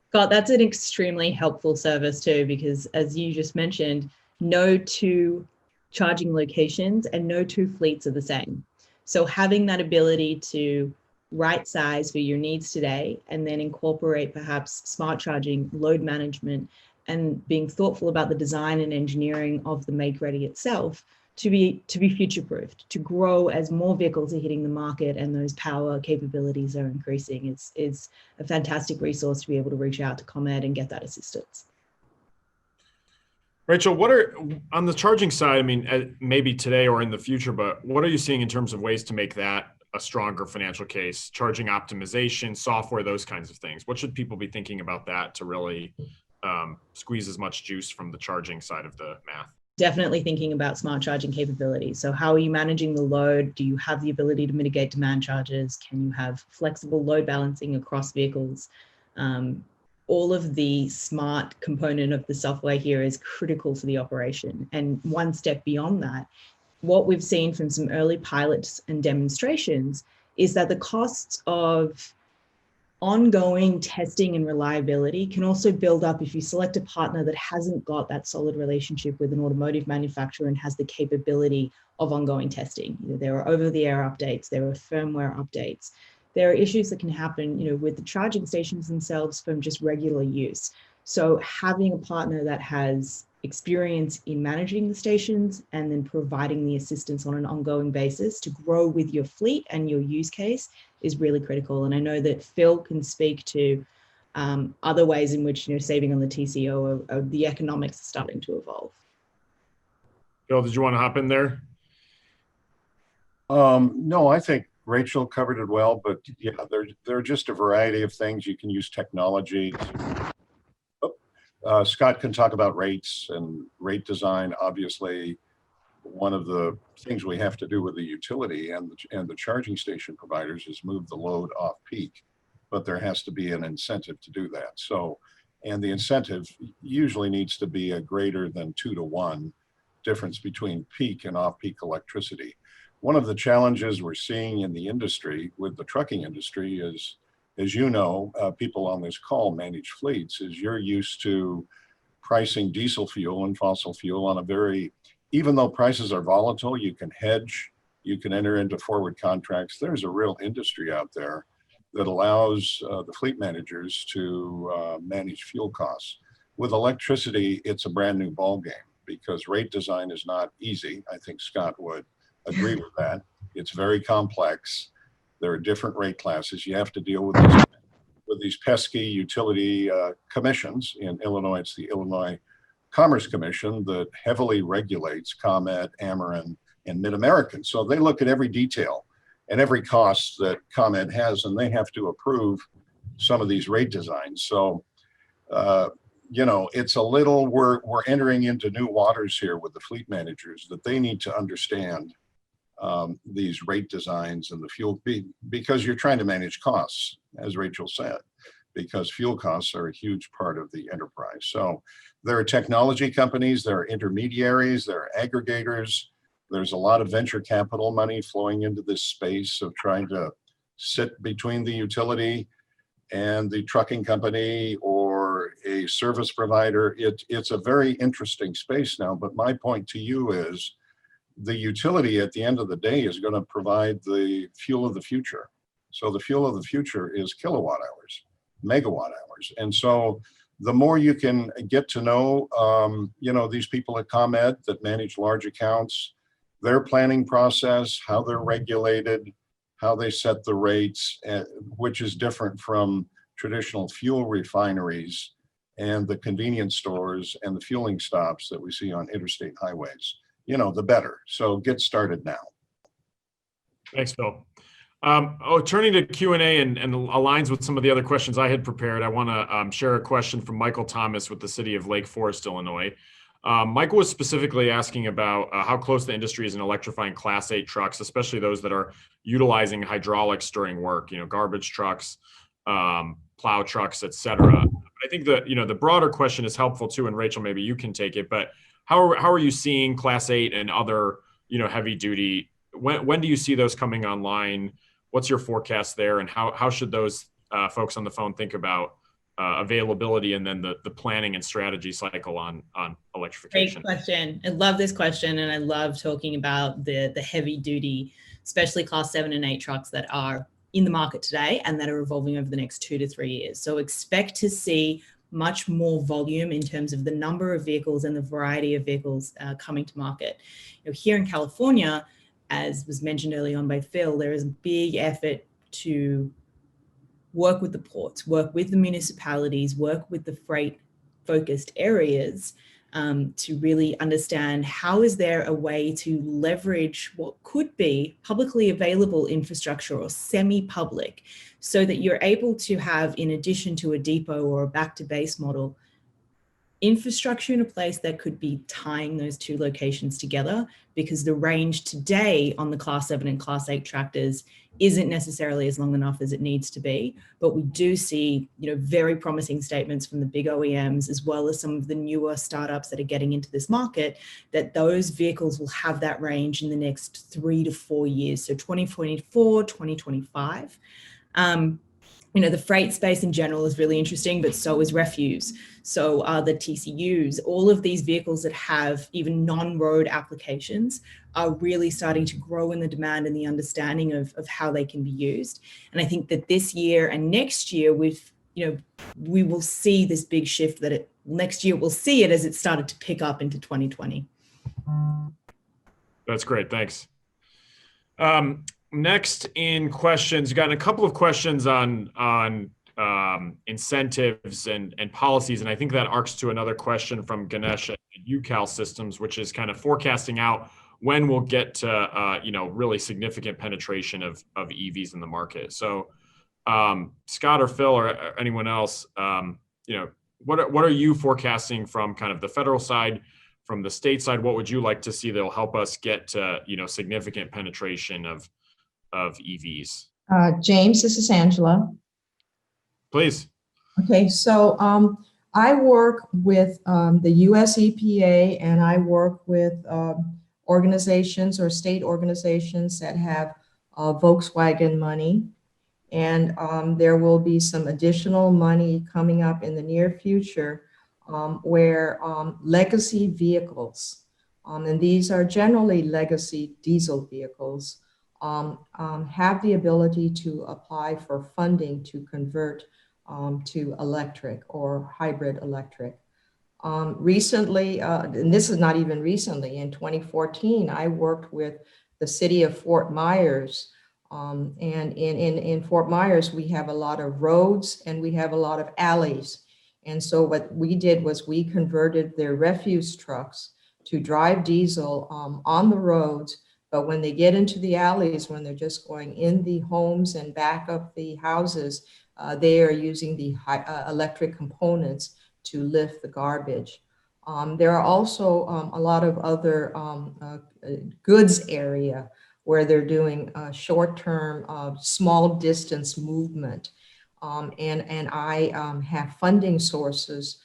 Scott, that's an extremely helpful service too, because as you just mentioned, no two charging locations and no two fleets are the same. So having that ability to right size for your needs today and then incorporate perhaps smart charging, load management, and being thoughtful about the design and engineering of the make ready itself to be future proofed, to grow as more vehicles are hitting the market and those power capabilities are increasing. It's a fantastic resource to be able to reach out to ComEd and get that assistance. Rachel, what are, on the charging side, I mean, maybe today or in the future, but what are you seeing in terms of ways to make that a stronger financial case? Charging optimization, software, those kinds of things. What should people be thinking about that to really squeeze as much juice from the charging side of the math? Definitely thinking about smart charging capabilities. So how are you managing the load? Do you have the ability to mitigate demand charges? Can you have flexible load balancing across vehicles? All of the smart component of the software here is critical for the operation. And one step beyond that, what we've seen from some early pilots and demonstrations is that the costs of ongoing testing and reliability can also build up if you select a partner that hasn't got that solid relationship with an automotive manufacturer and has the capability of ongoing testing. There are over-the-air updates, there are firmware updates. There are issues that can happen, with the charging stations themselves from just regular use. So having a partner that has experience in managing the stations and then providing the assistance on an ongoing basis to grow with your fleet and your use case is really critical. And I know that Phil can speak to other ways in which, saving on the TCO or the economics are starting to evolve. Phil, did you want to hop in there? No, I think Rachel covered it well, but yeah, there are just a variety of things. You can use technology. Scott can talk about rates and rate design. Obviously, one of the things we have to do with the utility and the charging station providers is move the load off peak, but there has to be an incentive to do that. So, and the incentive usually needs to be a greater than 2-to-1 difference between peak and off-peak electricity. One of the challenges we're seeing in the industry with the trucking industry is, as you know, people on this call manage fleets, is you're used to pricing diesel fuel and fossil fuel on a very, even though prices are volatile, you can hedge, you can enter into forward contracts. There's a real industry out there that allows the fleet managers to manage fuel costs. With electricity, it's a brand new ballgame because rate design is not easy. I think Scott would agree with that. It's very complex. There are different rate classes. You have to deal with these pesky utility commissions. In Illinois, it's the Illinois Commerce Commission that heavily regulates ComEd, Ameren, and Mid-American. So they look at every detail and every cost that ComEd has, and they have to approve some of these rate designs. So, it's a little, we're entering into new waters here with the fleet managers that they need to understand these rate designs and the fuel, because you're trying to manage costs, as Rachel said, because fuel costs are a huge part of the enterprise. So there are technology companies, there are intermediaries, there are aggregators. There's a lot of venture capital money flowing into this space of trying to sit between the utility and the trucking company or a service provider. It's a very interesting space now, but my point to you is the utility at the end of the day is going to provide the fuel of the future. So the fuel of the future is kilowatt hours, megawatt hours. And so the more you can get to know, these people at ComEd that manage large accounts, their planning process, how they're regulated, how they set the rates, which is different from traditional fuel refineries and the convenience stores and the fueling stops that we see on interstate highways. The better. So get started now. Thanks, Phil. Turning to Q&A and aligns with some of the other questions I had prepared, I want to share a question from Michael Thomas with the city of Lake Forest, Illinois. Michael was specifically asking about how close the industry is in electrifying Class 8 trucks, especially those that are utilizing hydraulics during work, garbage trucks, plow trucks, et cetera. I think the broader question is helpful too, and Rachel, maybe you can take it, but how are you seeing Class 8 and other, heavy duty? When do you see those coming online? What's your forecast there? And how should those folks on the phone think about availability and then the planning and strategy cycle on electrification? Great question. I love this question. And I love talking about the heavy duty, especially Class 7 and 8 trucks that are in the market today and that are evolving over the next 2 to 3 years. So expect to see much more volume in terms of the number of vehicles and the variety of vehicles coming to market. Here in California, as was mentioned early on by Phil, there is a big effort to work with the ports, work with the municipalities, work with the freight-focused areas to really understand how is there a way to leverage what could be publicly available infrastructure or semi-public, so that you're able to have, in addition to a depot or a back to base model, infrastructure in a place that could be tying those two locations together, because the range today on the Class 7 and Class 8 tractors isn't necessarily as long enough as it needs to be. But we do see, very promising statements from the big OEMs, as well as some of the newer startups that are getting into this market, that those vehicles will have that range in the next 3 to 4 years. So 2024, 2025. The freight space in general is really interesting, but so is refuse. So are the TCUs. All of these vehicles that have even non-road applications are really starting to grow in the demand and the understanding of how they can be used. And I think that this year and next year, we will see this big shift next year we'll see it as it started to pick up into 2020. That's great. Thanks. Next in questions, gotten a couple of questions on incentives and policies, and I think that arcs to another question from Ganesh at UCal Systems, which is kind of forecasting out when we'll get to really significant penetration of EVs in the market. So, Scott or Phil or anyone else, what are you forecasting from kind of the federal side? From the state side, what would you like to see that'll help us get to significant penetration of EVs? James, this is Angela. Please. Okay, so I work with the US EPA, and I work with organizations or state organizations that have Volkswagen money. And there will be some additional money coming up in the near future where legacy vehicles, and these are generally legacy diesel vehicles, have the ability to apply for funding to convert to electric or hybrid electric. Recently, and this is not even recently, in 2014, I worked with the city of Fort Myers. And in Fort Myers, we have a lot of roads and we have a lot of alleys. And so what we did was we converted their refuse trucks to drive diesel on the roads. But when they get into the alleys, when they're just going in the homes and back up the houses, they are using the electric components to lift the garbage. There are also a lot of other goods area where they're doing short-term, small distance movement. And I have funding sources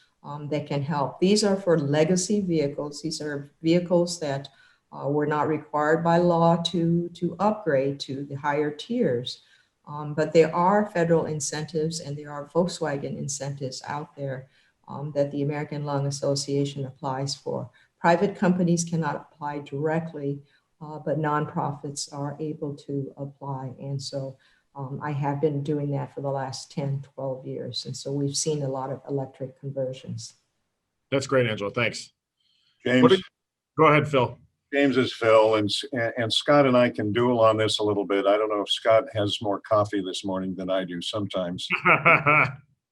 that can help. These are for legacy vehicles. These are vehicles that were not required by law to upgrade to the higher tiers. But there are federal incentives and there are Volkswagen incentives out there that the American Lung Association applies for. Private companies cannot apply directly, but nonprofits are able to apply. And so I have been doing that for the last 10, 12 years. And so we've seen a lot of electric conversions. That's great, Angela. Thanks. James. Go ahead, Phil. James is Phil, and Scott and I can duel on this a little bit. I don't know if Scott has more coffee this morning than I do sometimes.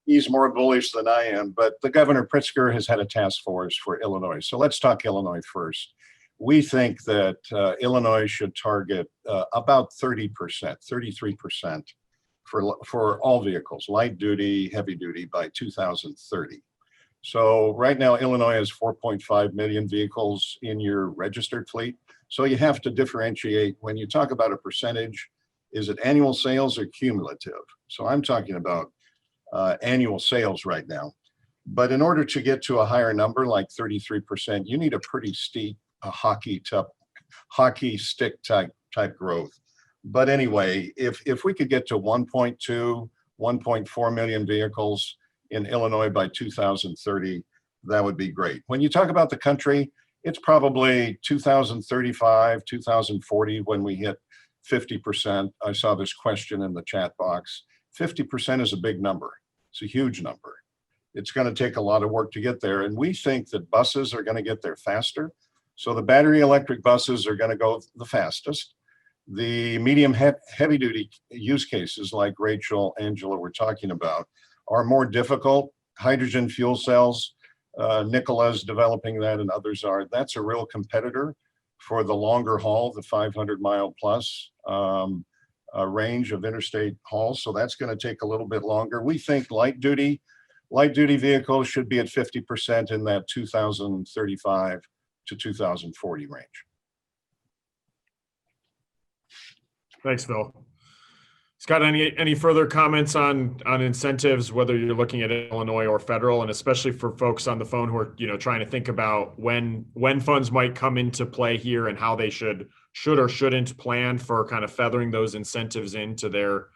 He's more bullish than I am, but the Governor Pritzker has had a task force for Illinois. So let's talk Illinois first. We think that Illinois should target about 30%, 33% for all vehicles, light duty, heavy duty, by 2030. So right now, Illinois has 4.5 million vehicles in your registered fleet. So you have to differentiate when you talk about a percentage, is it annual sales or cumulative? So I'm talking about annual sales right now. But in order to get to a higher number, like 33%, you need a pretty steep hockey stick type growth. But anyway, if we could get to 1.2, 1.4 million vehicles in Illinois by 2030, that would be great. When you talk about the country, it's probably 2035, 2040 when we hit 50%. I saw this question in the chat box. 50% is a big number. It's a huge number. It's going to take a lot of work to get there. And we think that buses are going to get there faster. So the battery electric buses are going to go the fastest. The medium heavy duty use cases like Rachel, Angela were talking about are more difficult. Hydrogen fuel cells, Nikola's developing that and others are. That's a real competitor for the longer haul, the 500-mile plus range of interstate hauls. So that's going to take a little bit longer. We think light duty vehicles should be at 50% in that 2035 to 2040 range. Thanks, Phil. Scott, any further comments on incentives, whether you're looking at Illinois or federal, and especially for folks on the phone who are trying to think about when funds might come into play here and how they should or shouldn't plan for kind of feathering those incentives into their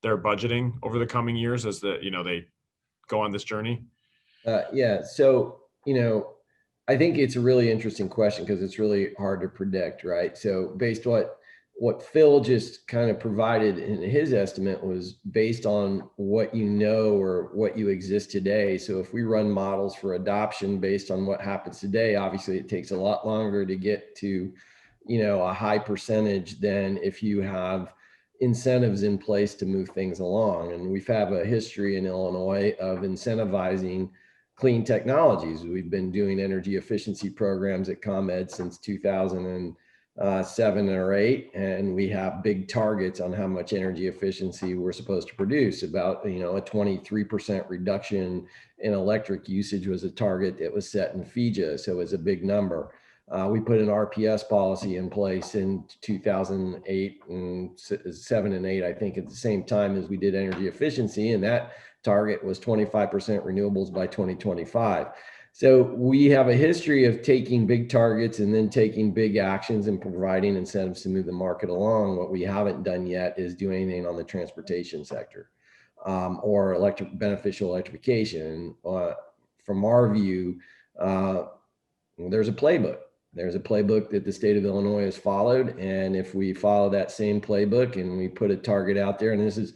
budgeting over the coming years as they go on this journey? Yeah. So, I think it's a really interesting question because it's really hard to predict, right? So based on what Phil just kind of provided in his estimate was based on what or what you exist today. So if we run models for adoption based on what happens today, obviously it takes a lot longer to get to, a high percentage than if you have incentives in place to move things along. And we've had a history in Illinois of incentivizing clean technologies. We've been doing energy efficiency programs at ComEd since 2007 or 8, and we have big targets on how much energy efficiency we're supposed to produce. About a 23% reduction in electric usage was a target that was set in FEJA, so it's a big number. We put an RPS policy in place in 2008 and 7 and 8, I think, at the same time as we did energy efficiency, and that target was 25% renewables by 2025. So we have a history of taking big targets and then taking big actions and providing incentives to move the market along. What we haven't done yet is do anything on the transportation sector or beneficial electrification. From our view, there's a playbook. There's a playbook that the state of Illinois has followed. And if we follow that same playbook and we put a target out there, and this is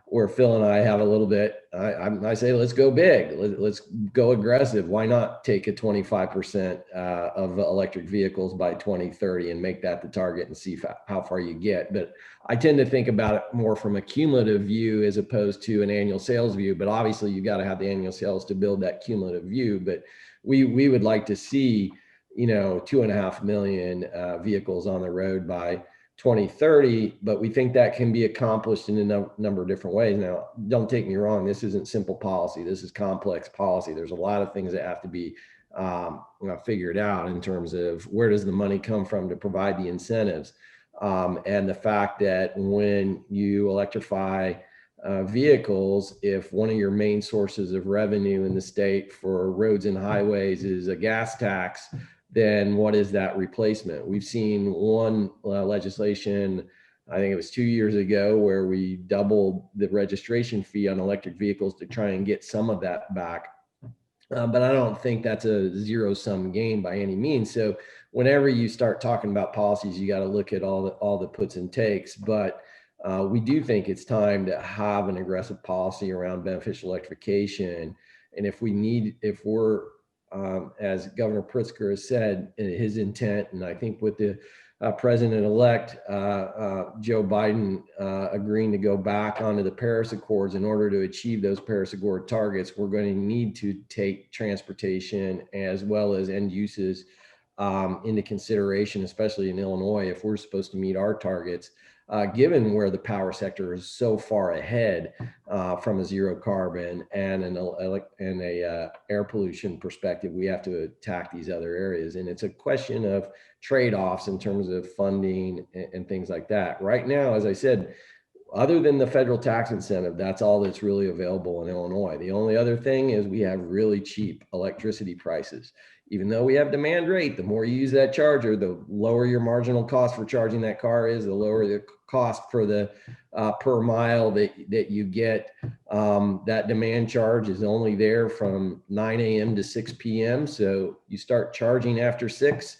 where Phil and I have a little bit, I say, let's go big, let's go aggressive. Why not take a 25% of electric vehicles by 2030 and make that the target and see how far you get? But I tend to think about it more from a cumulative view as opposed to an annual sales view. But obviously you got to have the annual sales to build that cumulative view. But we would like to see 2.5 million vehicles on the road by 2030, but we think that can be accomplished in a number of different ways. Now, don't take me wrong, this isn't simple policy. This is complex policy. There's a lot of things that have to be figured out in terms of where does the money come from to provide the incentives. And the fact that when you electrify vehicles, if one of your main sources of revenue in the state for roads and highways is a gas tax, then what is that replacement? We've seen one legislation, I think it was 2 years ago, where we doubled the registration fee on electric vehicles to try and get some of that back. But I don't think that's a zero-sum game by any means. So whenever you start talking about policies, you got to look at all the puts and takes. But we do think it's time to have an aggressive policy around beneficial electrification. And if we're as Governor Pritzker has said, his intent, and I think with the President-elect Joe Biden agreeing to go back onto the Paris Accords in order to achieve those Paris Accord targets, we're going to need to take transportation as well as end uses into consideration, especially in Illinois, if we're supposed to meet our targets. Given where the power sector is so far ahead from a zero carbon and a air pollution perspective, we have to attack these other areas. And it's a question of trade-offs in terms of funding and things like that. Right now, as I said, other than the federal tax incentive, that's all that's really available in Illinois. The only other thing is we have really cheap electricity prices. Even though we have demand rate, the more you use that charger, the lower your marginal cost for charging that car is, the lower the cost for the per mile that you get. That demand charge is only there from 9 a.m. to 6 p.m. So you start charging after 6,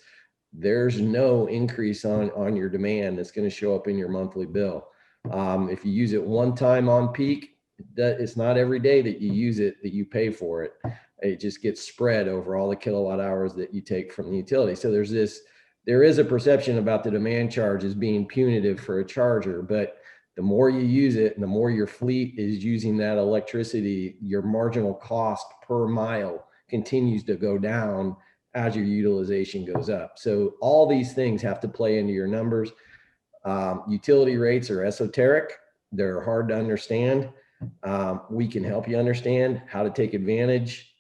there's no increase on your demand that's going to show up in your monthly bill. If you use it one time on peak, it's not every day that you use it that you pay for it. It just gets spread over all the kilowatt hours that you take from the utility. So there is a perception about the demand charge as being punitive for a charger, but the more you use it and the more your fleet is using that electricity, your marginal cost per mile continues to go down as your utilization goes up. So all these things have to play into your numbers. Utility rates are esoteric. They're hard to understand. We can help you understand how to take advantage,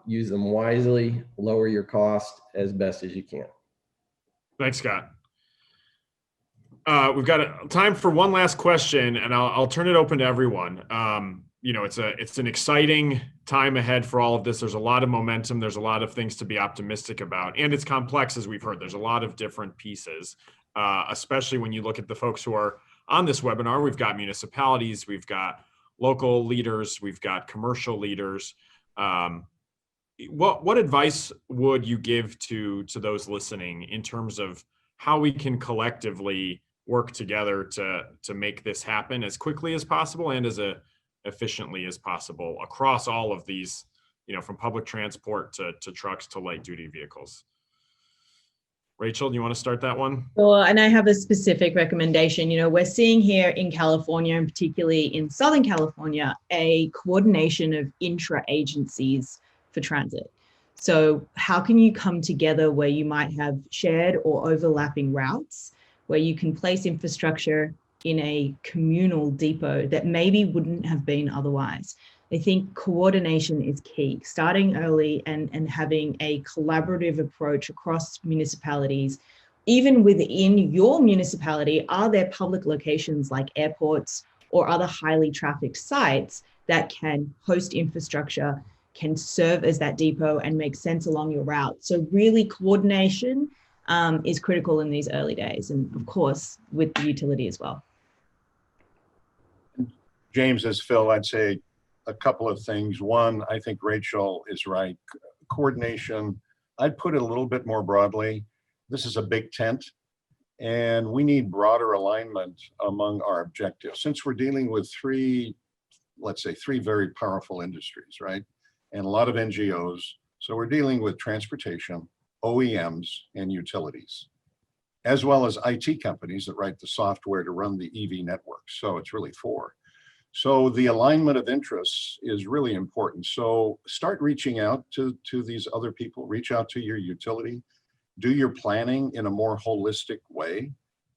use them wisely, lower your cost as best as you can. Thanks, Scott. We've got time for one last question, and I'll turn it open to everyone. It's an exciting time ahead for all of this. There's a lot of momentum. There's a lot of things to be optimistic about, and it's complex, as we've heard. There's a lot of different pieces, especially when you look at the folks who are on this webinar. We've got municipalities, we've got local leaders, we've got commercial leaders. What advice would you give to those listening in terms of how we can collectively work together to make this happen as quickly as possible and as efficiently as possible across all of these, from public transport to trucks to light duty vehicles? Rachel, do you want to start that one? Sure, and I have a specific recommendation. We're seeing here in California, and particularly in Southern California, a coordination of intra-agencies for transit. So how can you come together where you might have shared or overlapping routes, where you can place infrastructure in a communal depot that maybe wouldn't have been otherwise? I think coordination is key, starting early and having a collaborative approach across municipalities. Even within your municipality, are there public locations like airports or other highly trafficked sites that can host infrastructure, can serve as that depot and make sense along your route? So really coordination is critical in these early days, and of course with the utility as well. James, as Phil, I'd say a couple of things. One, I think Rachel is right. Coordination, I'd put it a little bit more broadly. This is a big tent, and we need broader alignment among our objectives. Since we're dealing with three very powerful industries, right? And a lot of NGOs. So we're dealing with transportation, OEMs, and utilities, as well as IT companies that write the software to run the EV network. So it's really four. So the alignment of interests is really important. So start reaching out to these other people, reach out to your utility, do your planning in a more holistic way.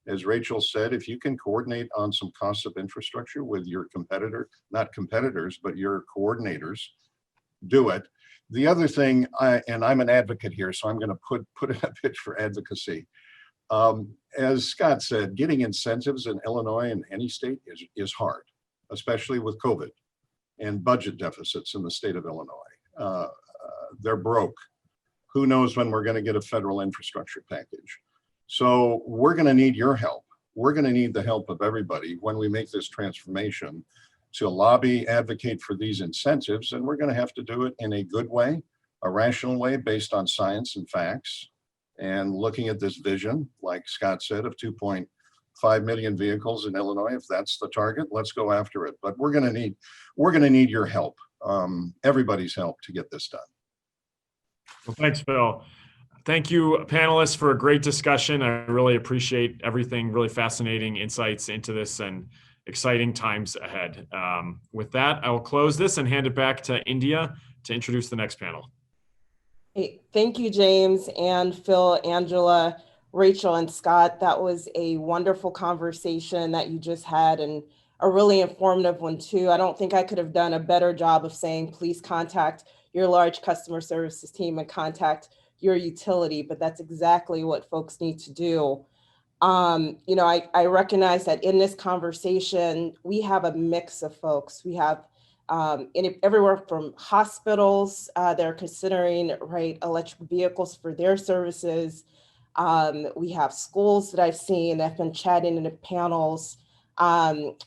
As Rachel said, if you can coordinate on some costs of infrastructure with your competitor, not competitors, but your coordinators, do it. The other thing, and I'm an advocate here, so I'm going to put in a pitch for advocacy. As Scott said, getting incentives in Illinois and any state is hard, especially with COVID and budget deficits in the state of Illinois. They're broke. Who knows when we're going to get a federal infrastructure package? So we're going to need your help. We're going to need the help of everybody when we make this transformation to lobby, advocate for these incentives. And we're going to have to do it in a good way, a rational way based on science and facts, and looking at this vision, like Scott said, of 2.5 million vehicles in Illinois. If that's the target, let's go after it. But we're going to need your help, everybody's help to get this done. Well, thanks, Phil. Thank you, panelists, for a great discussion. I really appreciate everything, really fascinating insights into this and exciting times ahead. With that, I will close this and hand it back to India to introduce the next panel. Hey, thank you, James and Phil, Angela, Rachel, and Scott. That was a wonderful conversation that you just had, and a really informative one too. I don't think I could have done a better job of saying, please contact your large customer services team and contact your utility, but that's exactly what folks need to do. I recognize that in this conversation, we have a mix of folks. We have everywhere from hospitals, they're considering electric vehicles for their services. We have schools that I've seen that have been chatting in the panels.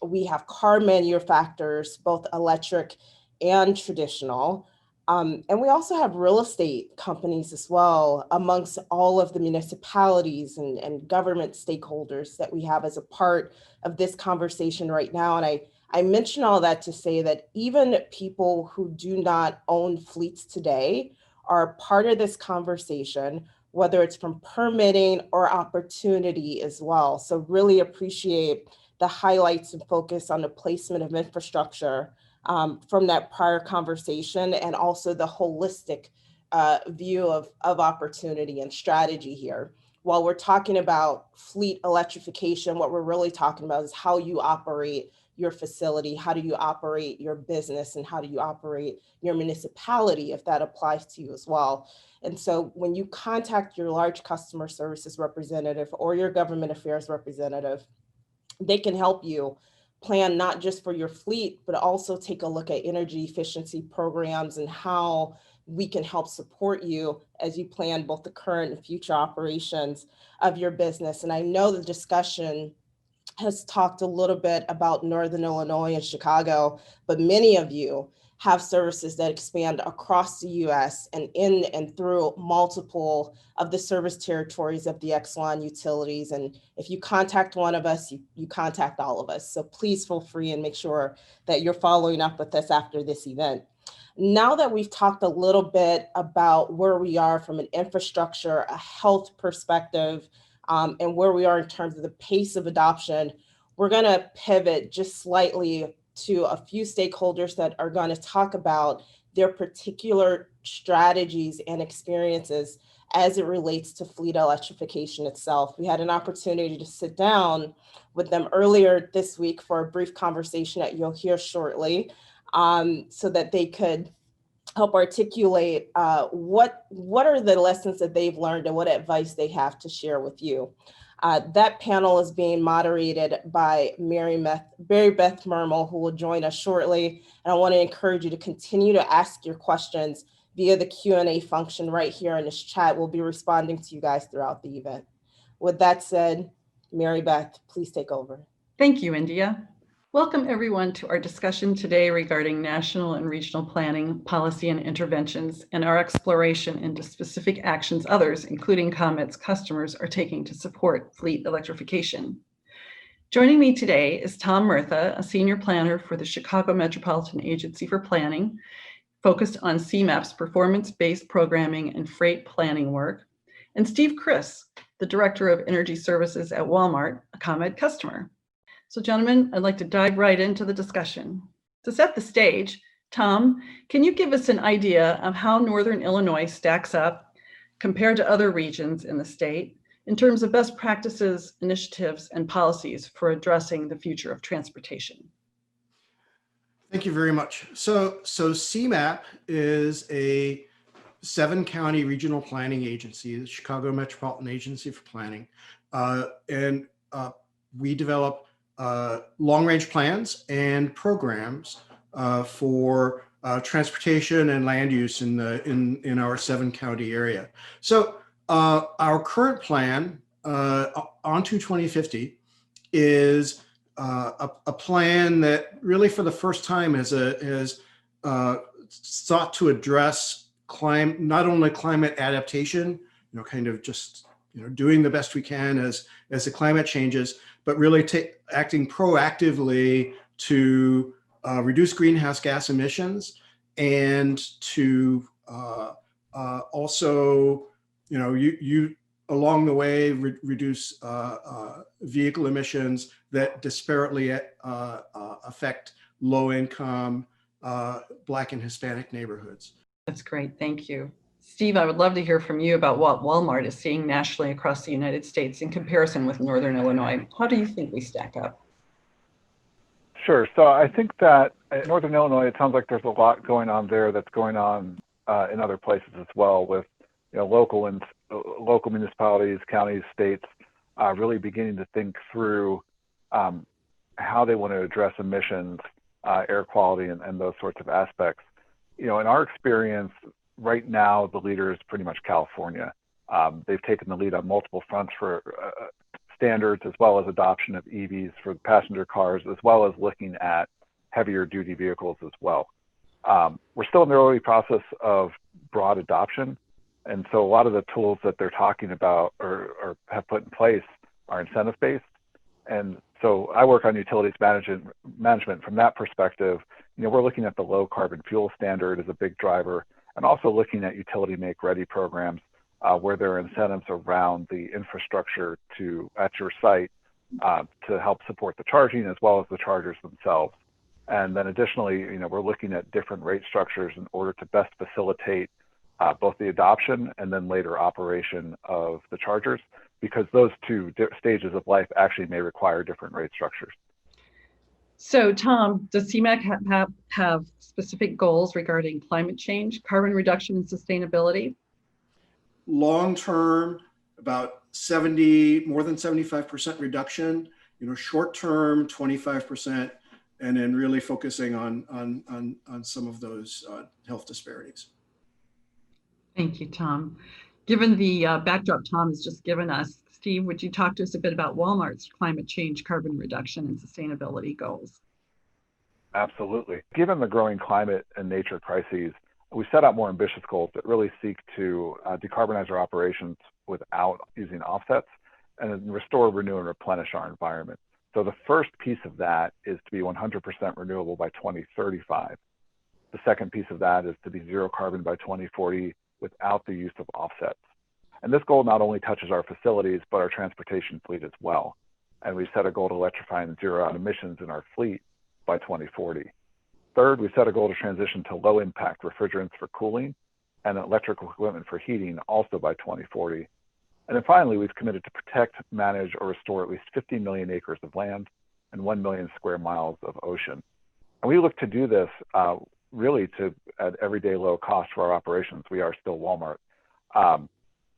We have car manufacturers, both electric and traditional. And we also have real estate companies as well, amongst all of the municipalities and government stakeholders that we have as a part of this conversation right now. And I mention all that to say that even people who do not own fleets today are part of this conversation, whether it's from permitting or opportunity as well. So really appreciate the highlights and focus on the placement of infrastructure from that prior conversation, and also the holistic view of opportunity and strategy here. While we're talking about fleet electrification, what we're really talking about is how you operate your facility, how do you operate your business, and how do you operate your municipality, if that applies to you as well. And so when you contact your large customer services representative or your government affairs representative, they can help you plan not just for your fleet, but also take a look at energy efficiency programs and how we can help support you as you plan both the current and future operations of your business. And I know the discussion has talked a little bit about Northern Illinois and Chicago, but many of you have services that expand across the US and in and through multiple of the service territories of the Exelon utilities. And if you contact one of us, you contact all of us. So please feel free and make sure that you're following up with us after this event. Now that we've talked a little bit about where we are from an infrastructure, a health perspective, and where we are in terms of the pace of adoption, we're going to pivot just slightly to a few stakeholders that are going to talk about their particular strategies and experiences as it relates to fleet electrification itself. We had an opportunity to sit down with them earlier this week for a brief conversation that you'll hear shortly, so that they could help articulate what are the lessons that they've learned and what advice they have to share with you. That panel is being moderated by Mary Beth Mermel, who will join us shortly. And I want to encourage you to continue to ask your questions via the Q&A function right here in this chat. We'll be responding to you guys throughout the event. With that said, Mary Beth, please take over. Thank you, India. Welcome everyone to our discussion today regarding national and regional planning, policy and interventions, and our exploration into specific actions others, including ComEd's customers, are taking to support fleet electrification. Joining me today is Tom Murtha, a senior planner for the Chicago Metropolitan Agency for Planning, focused on Cmap's performance-based programming and freight planning work, and Steve Criss, the Director of Energy Services at Walmart, a ComEd customer. So gentlemen, I'd like to dive right into the discussion. To set the stage, Tom, can you give us an idea of how Northern Illinois stacks up compared to other regions in the state in terms of best practices, initiatives, and policies for addressing the future of transportation? Thank you very much. So Cmap is a 7-county regional planning agency, the Chicago Metropolitan Agency for Planning, and we develop long-range plans and programs for transportation and land use in our 7-county area. So our current plan on to 2050 is a plan that really, for the first time, has sought to address not only climate adaptation, kind of just doing the best we can as the climate changes, but really acting proactively to reduce greenhouse gas emissions and to also, along the way, reduce vehicle emissions that disparately affect low-income Black and Hispanic neighborhoods. That's great, thank you. Steve, I would love to hear from you about what Walmart is seeing nationally across the United States in comparison with Northern Illinois. How do you think we stack up? Sure. So I think that in Northern Illinois, it sounds like there's a lot going on there that's going on in other places as well, with local municipalities, counties, states really beginning to think through how they want to address emissions, air quality, and those sorts of aspects. In our experience, right now, the leader is pretty much California. They've taken the lead on multiple fronts for standards, as well as adoption of EVs for passenger cars, as well as looking at heavier duty vehicles as well. We're still in the early process of broad adoption. And so a lot of the tools that they're talking about or have put in place are incentive-based. And so I work on utilities management from that perspective. We're looking at the low carbon fuel standard as a big driver, and also looking at utility make-ready programs where there are incentives around the infrastructure at your site to help support the charging as well as the chargers themselves. And then additionally, we're looking at different rate structures in order to best facilitate both the adoption and then later operation of the chargers, because those two stages of life actually may require different rate structures. So Tom, does CMAC have specific goals regarding climate change, carbon reduction, and sustainability? Long term, about more than 75% reduction, short term, 25%, and then really focusing on some of those health disparities. Thank you, Tom. Given the backdrop Tom has just given us, Steve, would you talk to us a bit about Walmart's climate change, carbon reduction, and sustainability goals? Absolutely. Given the growing climate and nature crises, we set out more ambitious goals that really seek to decarbonize our operations without using offsets and restore, renew, and replenish our environment. So the first piece of that is to be 100% renewable by 2035. The second piece of that is to be zero carbon by 2040 without the use of offsets. And this goal not only touches our facilities, but our transportation fleet as well. And we set a goal to electrify and zero out emissions in our fleet by 2040. Third, we set a goal to transition to low impact refrigerants for cooling and electrical equipment for heating also by 2040. And then finally, we've committed to protect, manage, or restore at least 50 million acres of land and 1 million square miles of ocean. And we look to do this really at everyday low cost for our operations. We are still Walmart.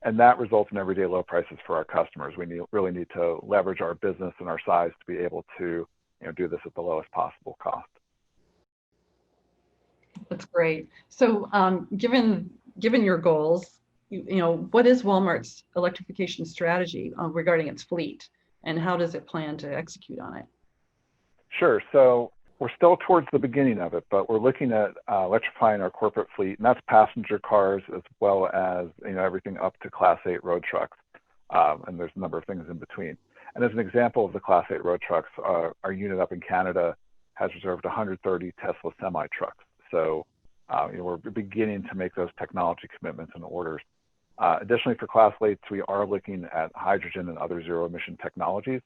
And that results in everyday low prices for our customers. We really need to leverage our business and our size to be able to do this at the lowest possible cost. That's great. So given your goals, what is Walmart's electrification strategy regarding its fleet, and how does it plan to execute on it? Sure. So we're still towards the beginning of it, but we're looking at electrifying our corporate fleet, and that's passenger cars as well as everything up to Class 8 road trucks, and there's a number of things in between. And as an example of the Class 8 road trucks, our unit up in Canada has reserved 130 Tesla semi trucks. So we're beginning to make those technology commitments and orders. Additionally, for Class 8s, we are looking at hydrogen and other zero emission technologies,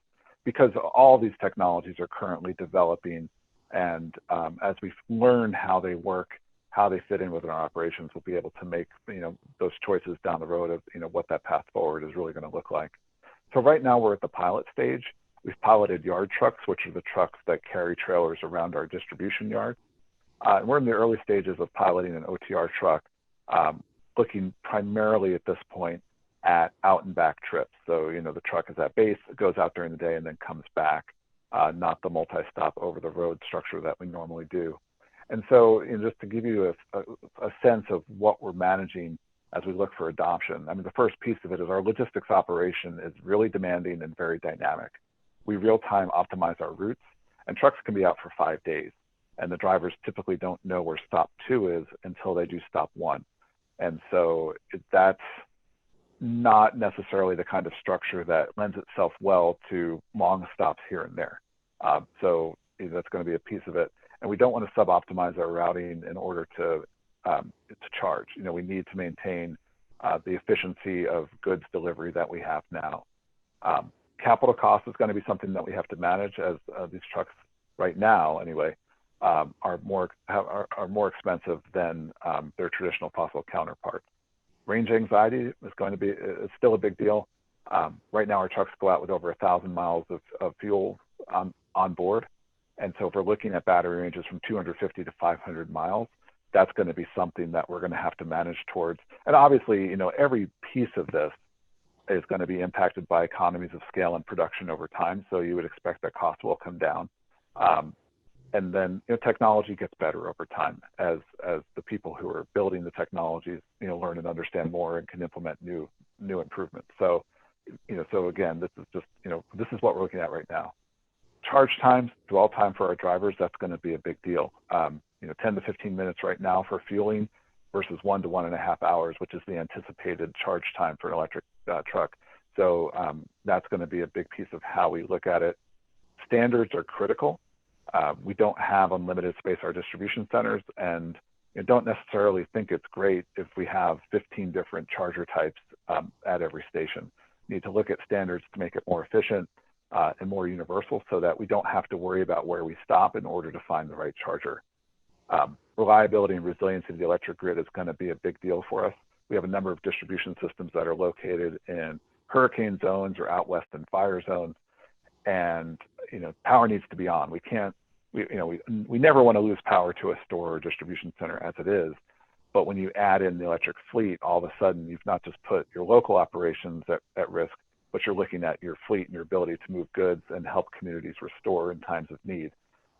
because all these technologies are currently developing. And as we learn how they work, how they fit in within our operations, we'll be able to make those choices down the road of what that path forward is really going to look like. So right now we're at the pilot stage. We've piloted yard trucks, which are the trucks that carry trailers around our distribution yard. We're in the early stages of piloting an OTR truck, looking primarily at this point at out and back trips. So the truck is at base, it goes out during the day and then comes back. Not the multi-stop over the road structure that we normally do. And so just to give you a sense of what we're managing as we look for adoption, I mean, the first piece of it is our logistics operation is really demanding and very dynamic. We real-time optimize our routes, and trucks can be out for 5 days. And the drivers typically don't know where stop 2 is until they do stop 1. And so that's not necessarily the kind of structure that lends itself well to long stops here and there. So that's going to be a piece of it. And we don't want to sub-optimize our routing in order to charge. We need to maintain the efficiency of goods delivery that we have now. Capital cost is going to be something that we have to manage, as these trucks right now, anyway, are more expensive than their traditional fossil counterparts. Range anxiety is still a big deal. Right now, our trucks go out with over 1,000 miles of fuel on board. And so if we're looking at battery ranges from 250 to 500 miles, that's going to be something that we're going to have to manage towards. And obviously, every piece of this is going to be impacted by economies of scale and production over time. So you would expect that cost will come down. And then technology gets better over time as the people who are building the technologies learn and understand more and can implement new improvements. So so again, this is what we're looking at right now. Charge times, dwell time for our drivers, that's going to be a big deal. 10 to 15 minutes right now for fueling versus 1 to 1.5 hours, which is the anticipated charge time for an electric truck. So that's going to be a big piece of how we look at it. Standards are critical. We don't have unlimited space at our distribution centers, and don't necessarily think it's great if we have 15 different charger types at every station. We need to look at standards to make it more efficient, and more universal so that we don't have to worry about where we stop in order to find the right charger. Reliability and resiliency of the electric grid is going to be a big deal for us. We have a number of distribution systems that are located in hurricane zones or out west in fire zones, and power needs to be on. We never want to lose power to a store or distribution center as it is, but when you add in the electric fleet, all of a sudden you've not just put your local operations at risk, but you're looking at your fleet and your ability to move goods and help communities restore in times of need.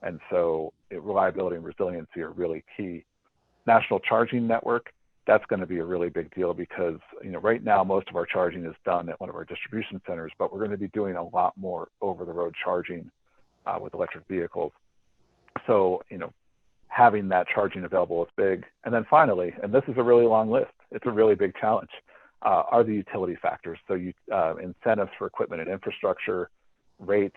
And so reliability and resiliency are really key. National charging network, that's going to be a really big deal because right now most of our charging is done at one of our distribution centers, but we're going to be doing a lot more over-the-road charging with electric vehicles. So having that charging available is big. And then finally, and this is a really long list, it's a really big challenge, are the utility factors. So incentives for equipment and infrastructure, rates,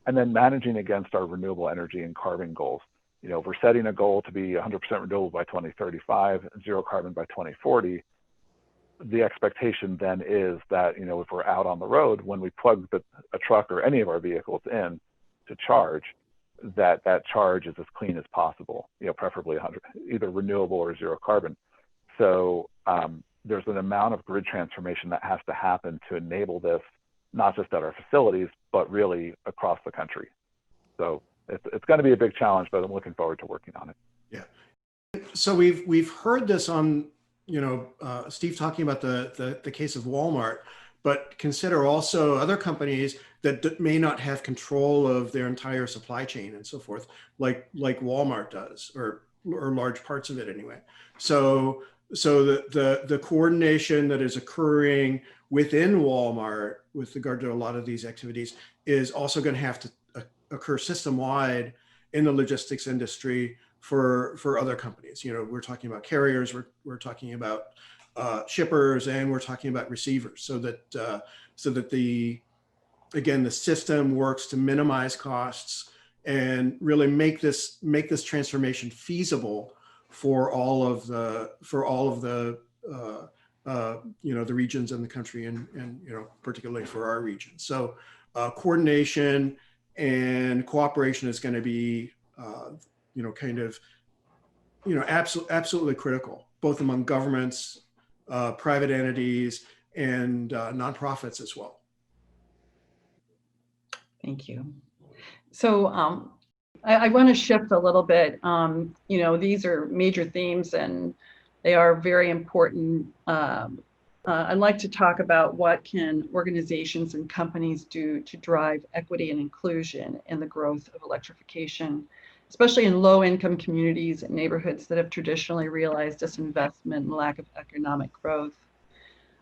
and then managing against our renewable energy and carbon goals. If we're setting a goal to be 100% renewable by 2035, zero carbon by 2040, the expectation then is that, if we're out on the road, when we plug a truck or any of our vehicles in to charge, that charge is as clean as possible, preferably 100, either renewable or zero carbon. So there's an amount of grid transformation that has to happen to enable this, not just at our facilities, but really across the country. So it's going to be a big challenge, but I'm looking forward to working on it. Yeah. So we've heard this on, Steve talking about the case of Walmart, but consider also other companies that may not have control of their entire supply chain and so forth, like Walmart does, or large parts of it anyway. So the coordination that is occurring within Walmart with regard to a lot of these activities is also going to have to occur system-wide in the logistics industry for other companies. We're talking about carriers, we're talking about shippers, and we're talking about receivers, so that the system works to minimize costs and really make this transformation feasible for all of the the regions in the country, and particularly for our region. So coordination and cooperation is going to be absolutely critical, both among governments, private entities, and nonprofits as well. Thank you. So I want to shift a little bit. These are major themes and they are very important. I'd like to talk about what can organizations and companies do to drive equity and inclusion in the growth of electrification, especially in low-income communities and neighborhoods that have traditionally realized disinvestment and lack of economic growth.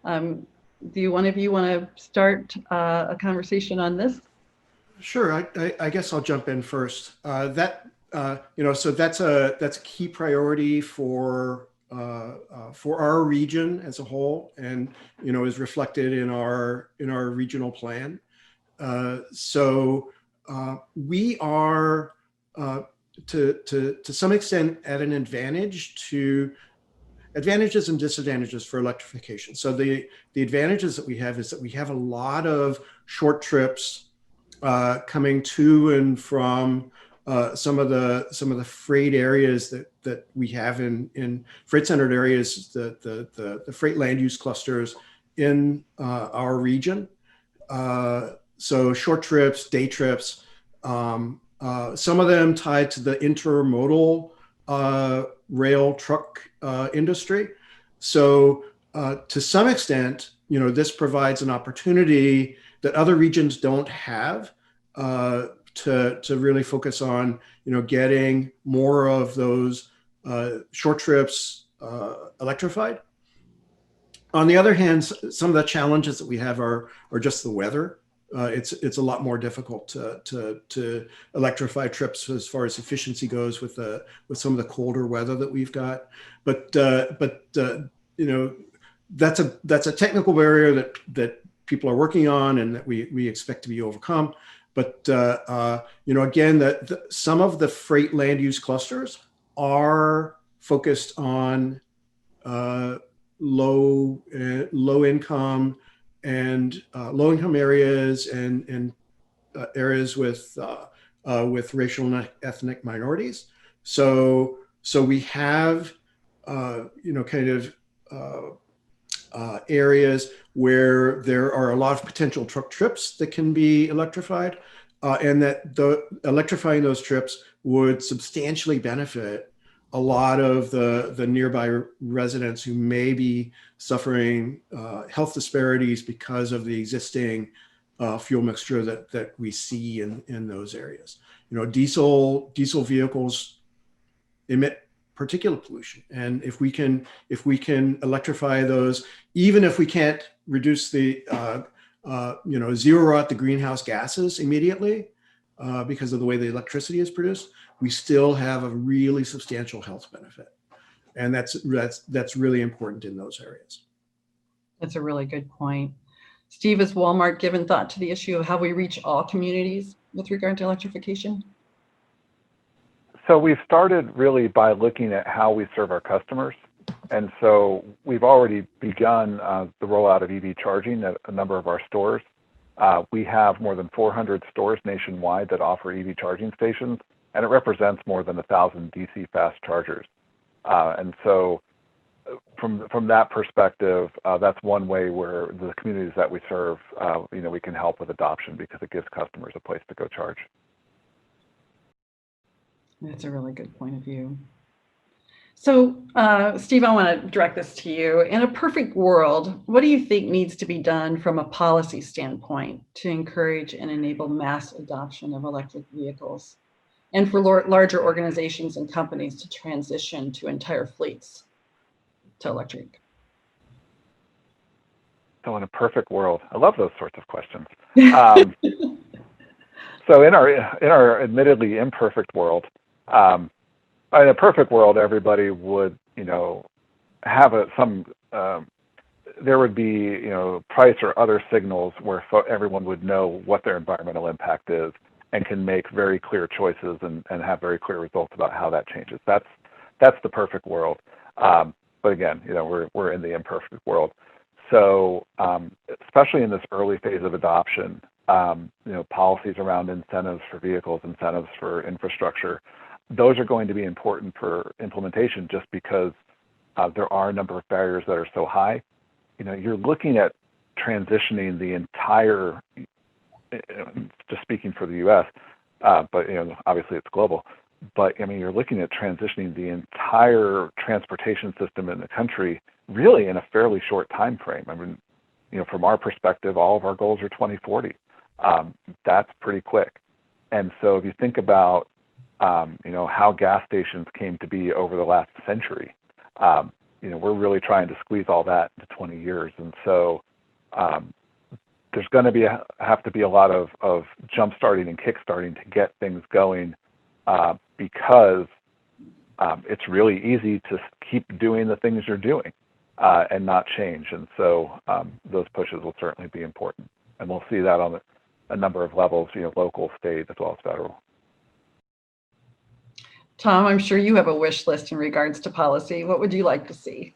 Do one of you want to start a conversation on this? Sure, I guess I'll jump in first. So that's a key priority for our region as a whole, and is reflected in our regional plan. So we are to some extent at an advantages and disadvantages for electrification. So the advantages that we have is that we have a lot of short trips coming to and from some of the freight areas that we have in freight-centered areas, the freight land use clusters in our region. So short trips, day trips, some of them tied to the intermodal rail truck industry. So to some extent, this provides an opportunity that other regions don't have to really focus on, getting more of those short trips electrified. On the other hand, some of the challenges that we have are just the weather. It's a lot more difficult to electrify trips as far as efficiency goes with some of the colder weather that we've got. But that's a technical barrier that people are working on and that we expect to be overcome. But again, some of the freight land use clusters are focused on low income and low income areas and racial and ethnic minorities. So we have areas where there are a lot of potential truck trips that can be electrified, and that electrifying those trips would substantially benefit a lot of the nearby residents who may be suffering health disparities because of the existing fuel mixture that we see in those areas. Diesel vehicles emit particulate pollution, and if we can electrify those, even if we can't reduce the zero out the greenhouse gases immediately because of the way the electricity is produced, we still have a really substantial health benefit, and that's really important in those areas. That's a really good point. Steve, has Walmart given thought to the issue of how we reach all communities with regard to electrification? So we've started really by looking at how we serve our customers. And so we've already begun the rollout of EV charging at a number of our stores. We have more than 400 stores nationwide that offer EV charging stations, and it represents more than 1,000 DC fast chargers. And so from that perspective, that's one way where the communities that we serve, we can help with adoption because it gives customers a place to go charge. That's a really good point of view. So, Steve, I want to direct this to you. In a perfect world, what do you think needs to be done from a policy standpoint to encourage and enable mass adoption of electric vehicles, and for larger organizations and companies to transition to entire fleets to electric? So in a perfect world, I love those sorts of questions. So in our admittedly imperfect world, in a perfect world, everybody would, have there would be, price or other signals where everyone would know what their environmental impact is and can make very clear choices and have very clear results about how that changes. That's the perfect world. But again, we're in the imperfect world. So especially in this early phase of adoption, policies around incentives for vehicles, incentives for infrastructure, those are going to be important for implementation just because there are a number of barriers that are so high. You're looking at transitioning the entire, just speaking for the US, but obviously it's global, but you're looking at transitioning the entire transportation system in the country really in a fairly short time frame. From our perspective, all of our goals are 2040. That's pretty quick. And so if you think about how gas stations came to be over the last century, we're really trying to squeeze all that into 20 years. And so there's going to have to be a lot of jump starting and kick starting to get things going because it's really easy to keep doing the things you're doing and not change. And so those pushes will certainly be important. And we'll see that on a number of levels, local, state, as well as federal. Tom, I'm sure you have a wish list in regards to policy. What would you like to see?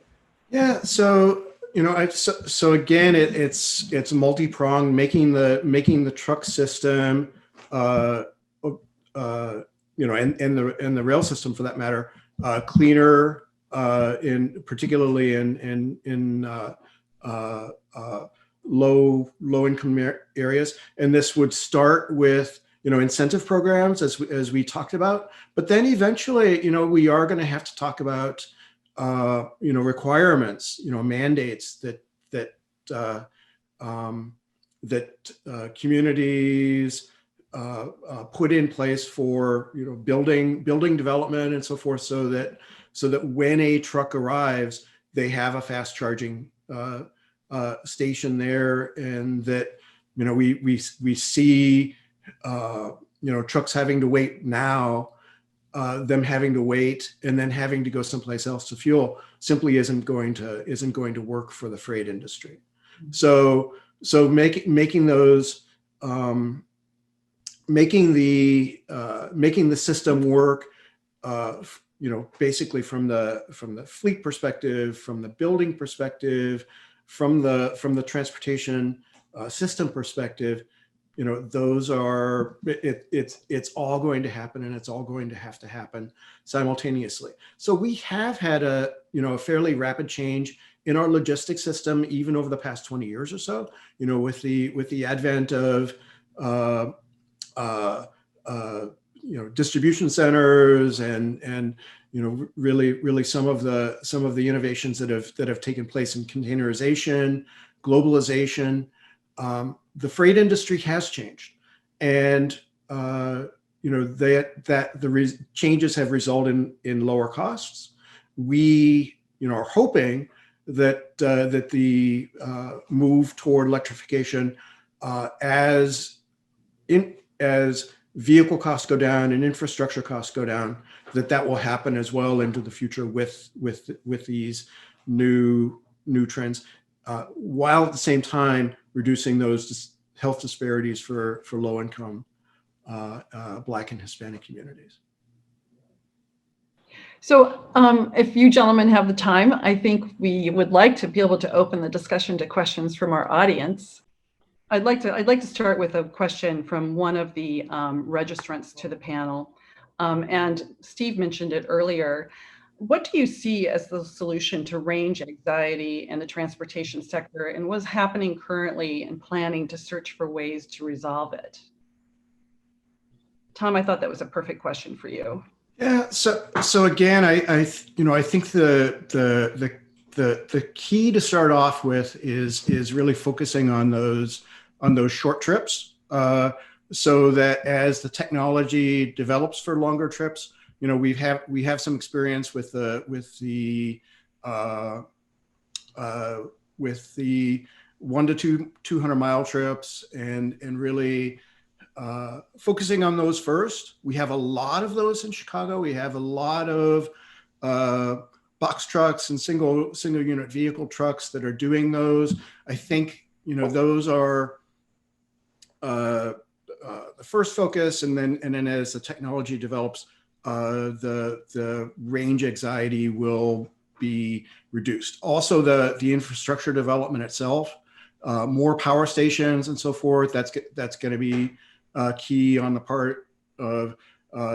Yeah, so so again, it's multi-pronged, making the truck system, and the rail system for that matter, cleaner, particularly in low income areas, and this would start with incentive programs as we talked about, but then eventually we are going to have to talk about requirements, mandates that communities put in place for building development and so forth, so that when a truck arrives, they have a fast charging station there, and that we see trucks having to wait now, them having to wait and then having to go someplace else to fuel simply isn't going to work for the freight industry. So making those making the system work, basically from the fleet perspective, from the building perspective, from the transportation system perspective, those are, it's all going to happen, and it's all going to happen simultaneously. So we have had a fairly rapid change in our logistics system, even over the past 20 years or so, with the advent of distribution centers and really some of the innovations that have taken place in containerization, globalization. The freight industry has changed, and changes have resulted in lower costs. We are hoping that the move toward electrification, as vehicle costs go down and infrastructure costs go down, that will happen as well into the future with these new trends, while at the same time reducing those health disparities for low income Black and Hispanic communities. So if you gentlemen have the time, I think we would like to be able to open the discussion to questions from our audience. I'd like to start with a question from one of the registrants to the panel. And Steve mentioned it earlier. What do you see as the solution to range anxiety in the transportation sector, and what's happening currently in planning to search for ways to resolve it? Tom, I thought that was a perfect question for you. Yeah. So again, I think the key to start off with is really focusing on those short trips, so that as the technology develops for longer trips, we have some experience with the 1 to 200 mile trips, and really focusing on those first. We have a lot of those in Chicago. We have a lot of box trucks and single unit vehicle trucks that are doing those. I think those are the first focus, and then as the technology develops, the range anxiety will be reduced. Also, the infrastructure development itself, more power stations and so forth. That's going to be key on the part of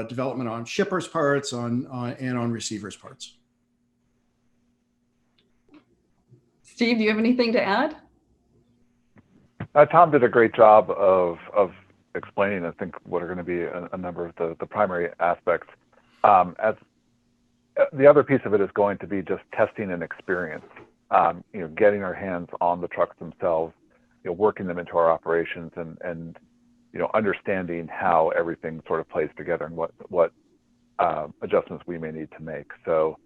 development on shippers' parts, and on receivers' parts. Steve, do you have anything to add? Tom did a great job of explaining, I think, what are going to be a number of the primary aspects. As the other piece of it is going to be just testing and experience, getting our hands on the trucks themselves, working them into our operations, and understanding how everything sort of plays together and what adjustments we may need to make. So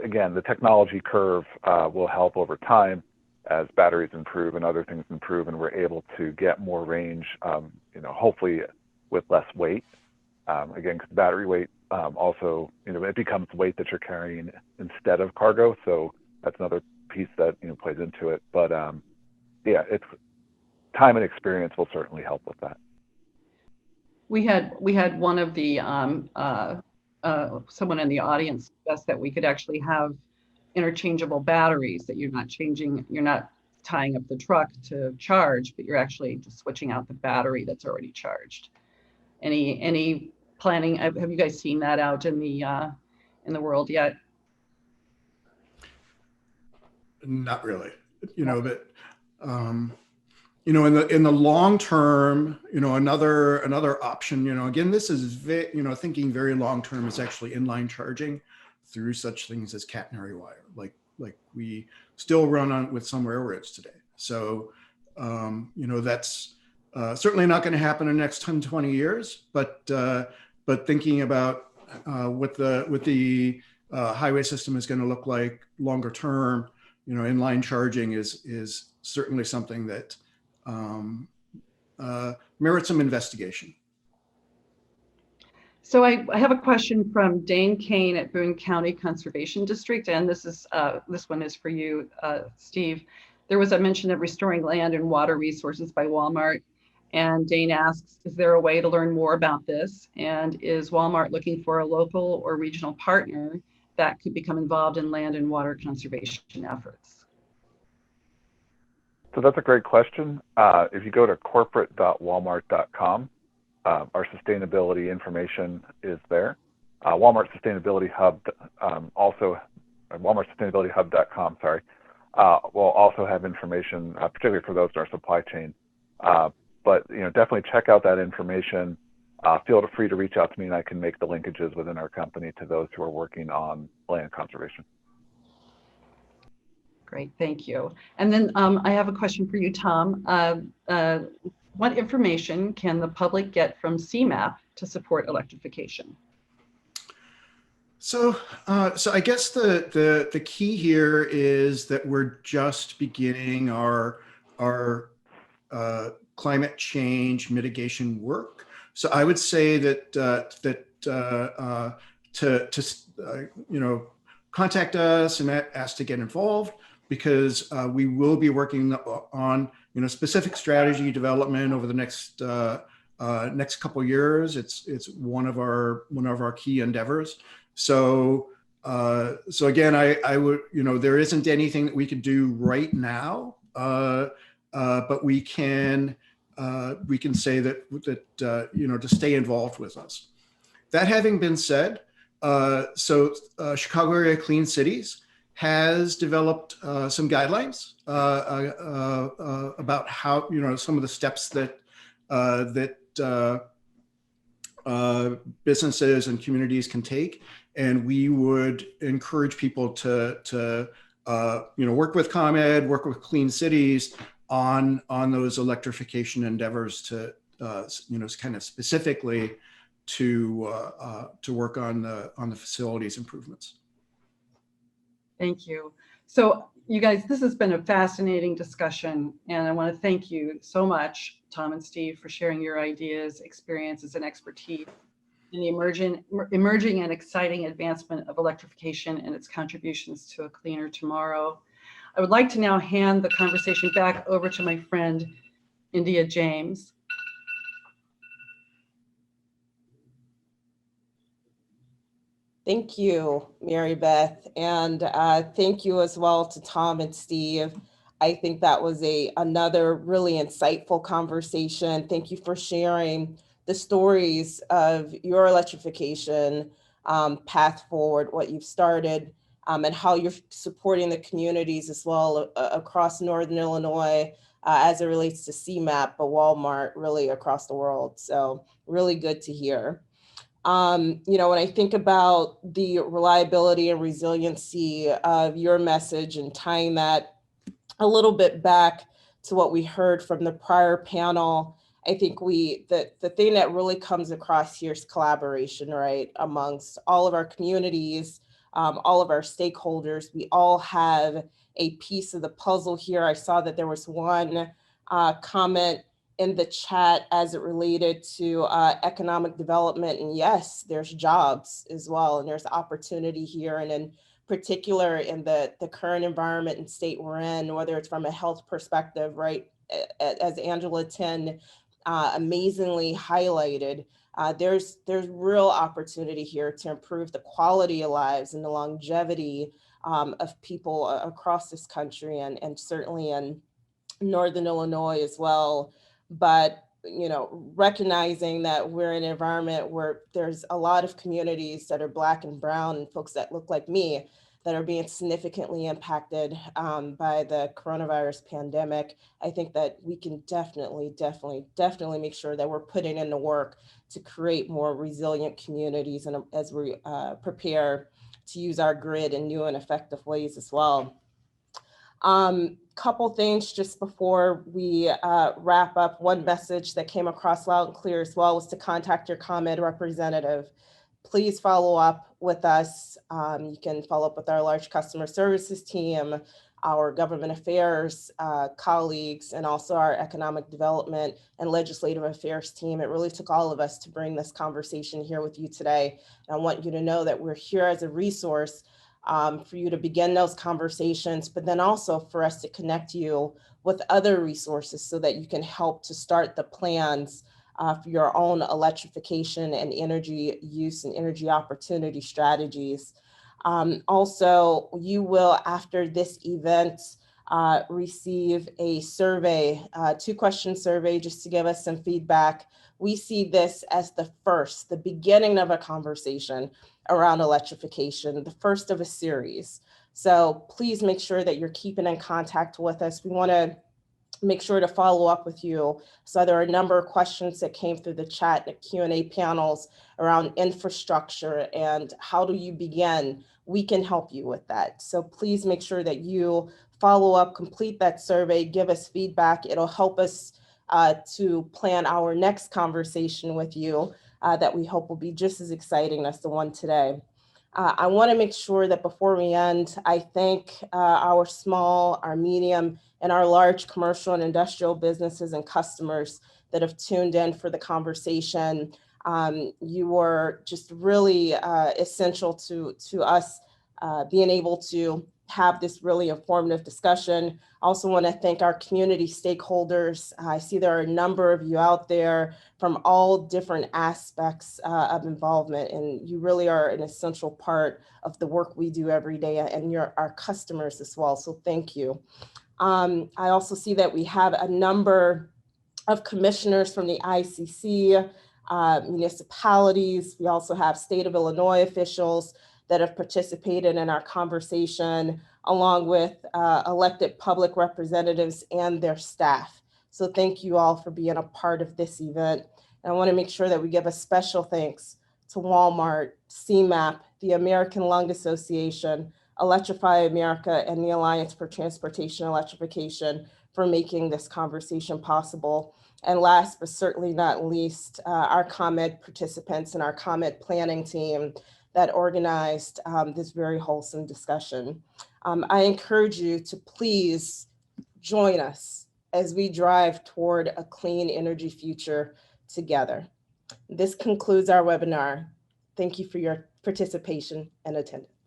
again, the technology curve will help over time as batteries improve and other things improve, and we're able to get more range, hopefully with less weight. Again, because battery weight also, it becomes weight that you're carrying instead of cargo. So that's another piece that plays into it. But yeah, it's time and experience will certainly help with that. We had one of the someone in the audience suggest that we could actually have interchangeable batteries, that you're not tying up the truck to charge, but you're actually just switching out the battery that's already charged. Any planning? Have you guys seen that out in the world yet? Not really, but in the long term, another option, again, this is thinking very long term, is actually inline charging through such things as catenary wire, like we still run on with some railroads today. So that's certainly not going to happen in the next 10, 20 years, but thinking about what the highway system is going to look like longer term, inline charging is certainly something that merits some investigation. So I have a question from Dane Kane at Boone County Conservation District, and this one is for you, Steve. There was a mention of restoring land and water resources by Walmart, and Dane asks, is there a way to learn more about this? And is Walmart looking for a local or regional partner that could become involved in land and water conservation efforts? So that's a great question. If you go to corporate.walmart.com, our sustainability information is there. Walmart Sustainability Hub walmartsustainabilityhub.com, sorry, will also have information, particularly for those in our supply chain. But definitely check out that information. Feel free to reach out to me, and I can make the linkages within our company to those who are working on land conservation. Great, thank you. And then I have a question for you, Tom. What information can the public get from Cmap to support electrification? So I guess the key here is that we're just beginning our climate change mitigation work. So I would say that to contact us and ask to get involved, because we will be working on specific strategy development over the next couple of years. It's one of our key endeavors. So again, I would, there isn't anything that we could do right now, but we can say that to stay involved with us. That having been said, Chicago Area Clean Cities has developed some guidelines about how, some of the steps that businesses and communities can take. And we would encourage people to work with ComEd, work with Clean Cities on those electrification endeavors to kind of specifically to work on the facilities improvements. Thank you. So you guys, this has been a fascinating discussion, and I want to thank you so much, Tom and Steve, for sharing your ideas, experiences, and expertise in the emerging and exciting advancement of electrification and its contributions to a cleaner tomorrow. I would like to now hand the conversation back over to my friend, India James. Thank you, Mary Beth, and thank you as well to Tom and Steve. I think that was another really insightful conversation. Thank you for sharing the stories of your electrification path forward, what you've started, and how you're supporting the communities as well across Northern Illinois as it relates to Cmap, but Walmart really across the world. So really good to hear. When I think about the reliability and resiliency of your message and tying that a little bit back to what we heard from the prior panel, I think the thing that really comes across here is collaboration, right? Amongst all of our communities, all of our stakeholders, we all have a piece of the puzzle here. I saw that there was one comment in the chat as it related to economic development. And yes, there's jobs as well, and there's opportunity here. And in particular, in the current environment and state we're in, whether it's from a health perspective, right? As Angela Tin amazingly highlighted, there's real opportunity here to improve the quality of lives and the longevity of people across this country, and certainly in Northern Illinois as well. But recognizing that we're in an environment where there's a lot of communities that are Black and brown and folks that look like me that are being significantly impacted by the coronavirus pandemic, I think that we can definitely make sure that we're putting in the work to create more resilient communities, and as we prepare to use our grid in new and effective ways as well. Couple things just before we wrap up. One message that came across loud and clear as well was to contact your ComEd representative. Please follow up with us. You can follow up with our large customer services team, our government affairs colleagues, and also our economic development and legislative affairs team. It really took all of us to bring this conversation here with you today. And I want you to know that we're here as a resource for you to begin those conversations, but then also for us to connect you with other resources so that you can help to start the plans for your own electrification and energy use and energy opportunity strategies. Also, you will, after this event, receive a survey, 2-question survey, just to give us some feedback. We see this as the beginning of a conversation around electrification, the first of a series. So please make sure that you're keeping in contact with us. We want to make sure to follow up with you. So there are a number of questions that came through the chat and Q&A panels around infrastructure and how do you begin? We can help you with that. So please make sure that you follow up, complete that survey, give us feedback. It'll help us to plan our next conversation with you that we hope will be just as exciting as the one today. I want to make sure that before we end, I thank our small, our medium, and our large commercial and industrial businesses and customers that have tuned in for the conversation. You were just really essential to us being able to have this really informative discussion. I also want to thank our community stakeholders. I see there are a number of you out there from all different aspects of involvement, and you really are an essential part of the work we do every day, and you're our customers as well, so thank you. I also see that we have a number of commissioners from the ICC, municipalities. We also have state of Illinois officials that have participated in our conversation, along with elected public representatives and their staff. So thank you all for being a part of this event. And I want to make sure that we give a special thanks to Walmart, Cmap, the American Lung Association, Electrify America, and the Alliance for Transportation Electrification for making this conversation possible. And last but certainly not least, our ComEd participants and our ComEd planning team that organized this very wholesome discussion. I encourage you to please join us as we drive toward a clean energy future together. This concludes our webinar. Thank you for your participation and attendance.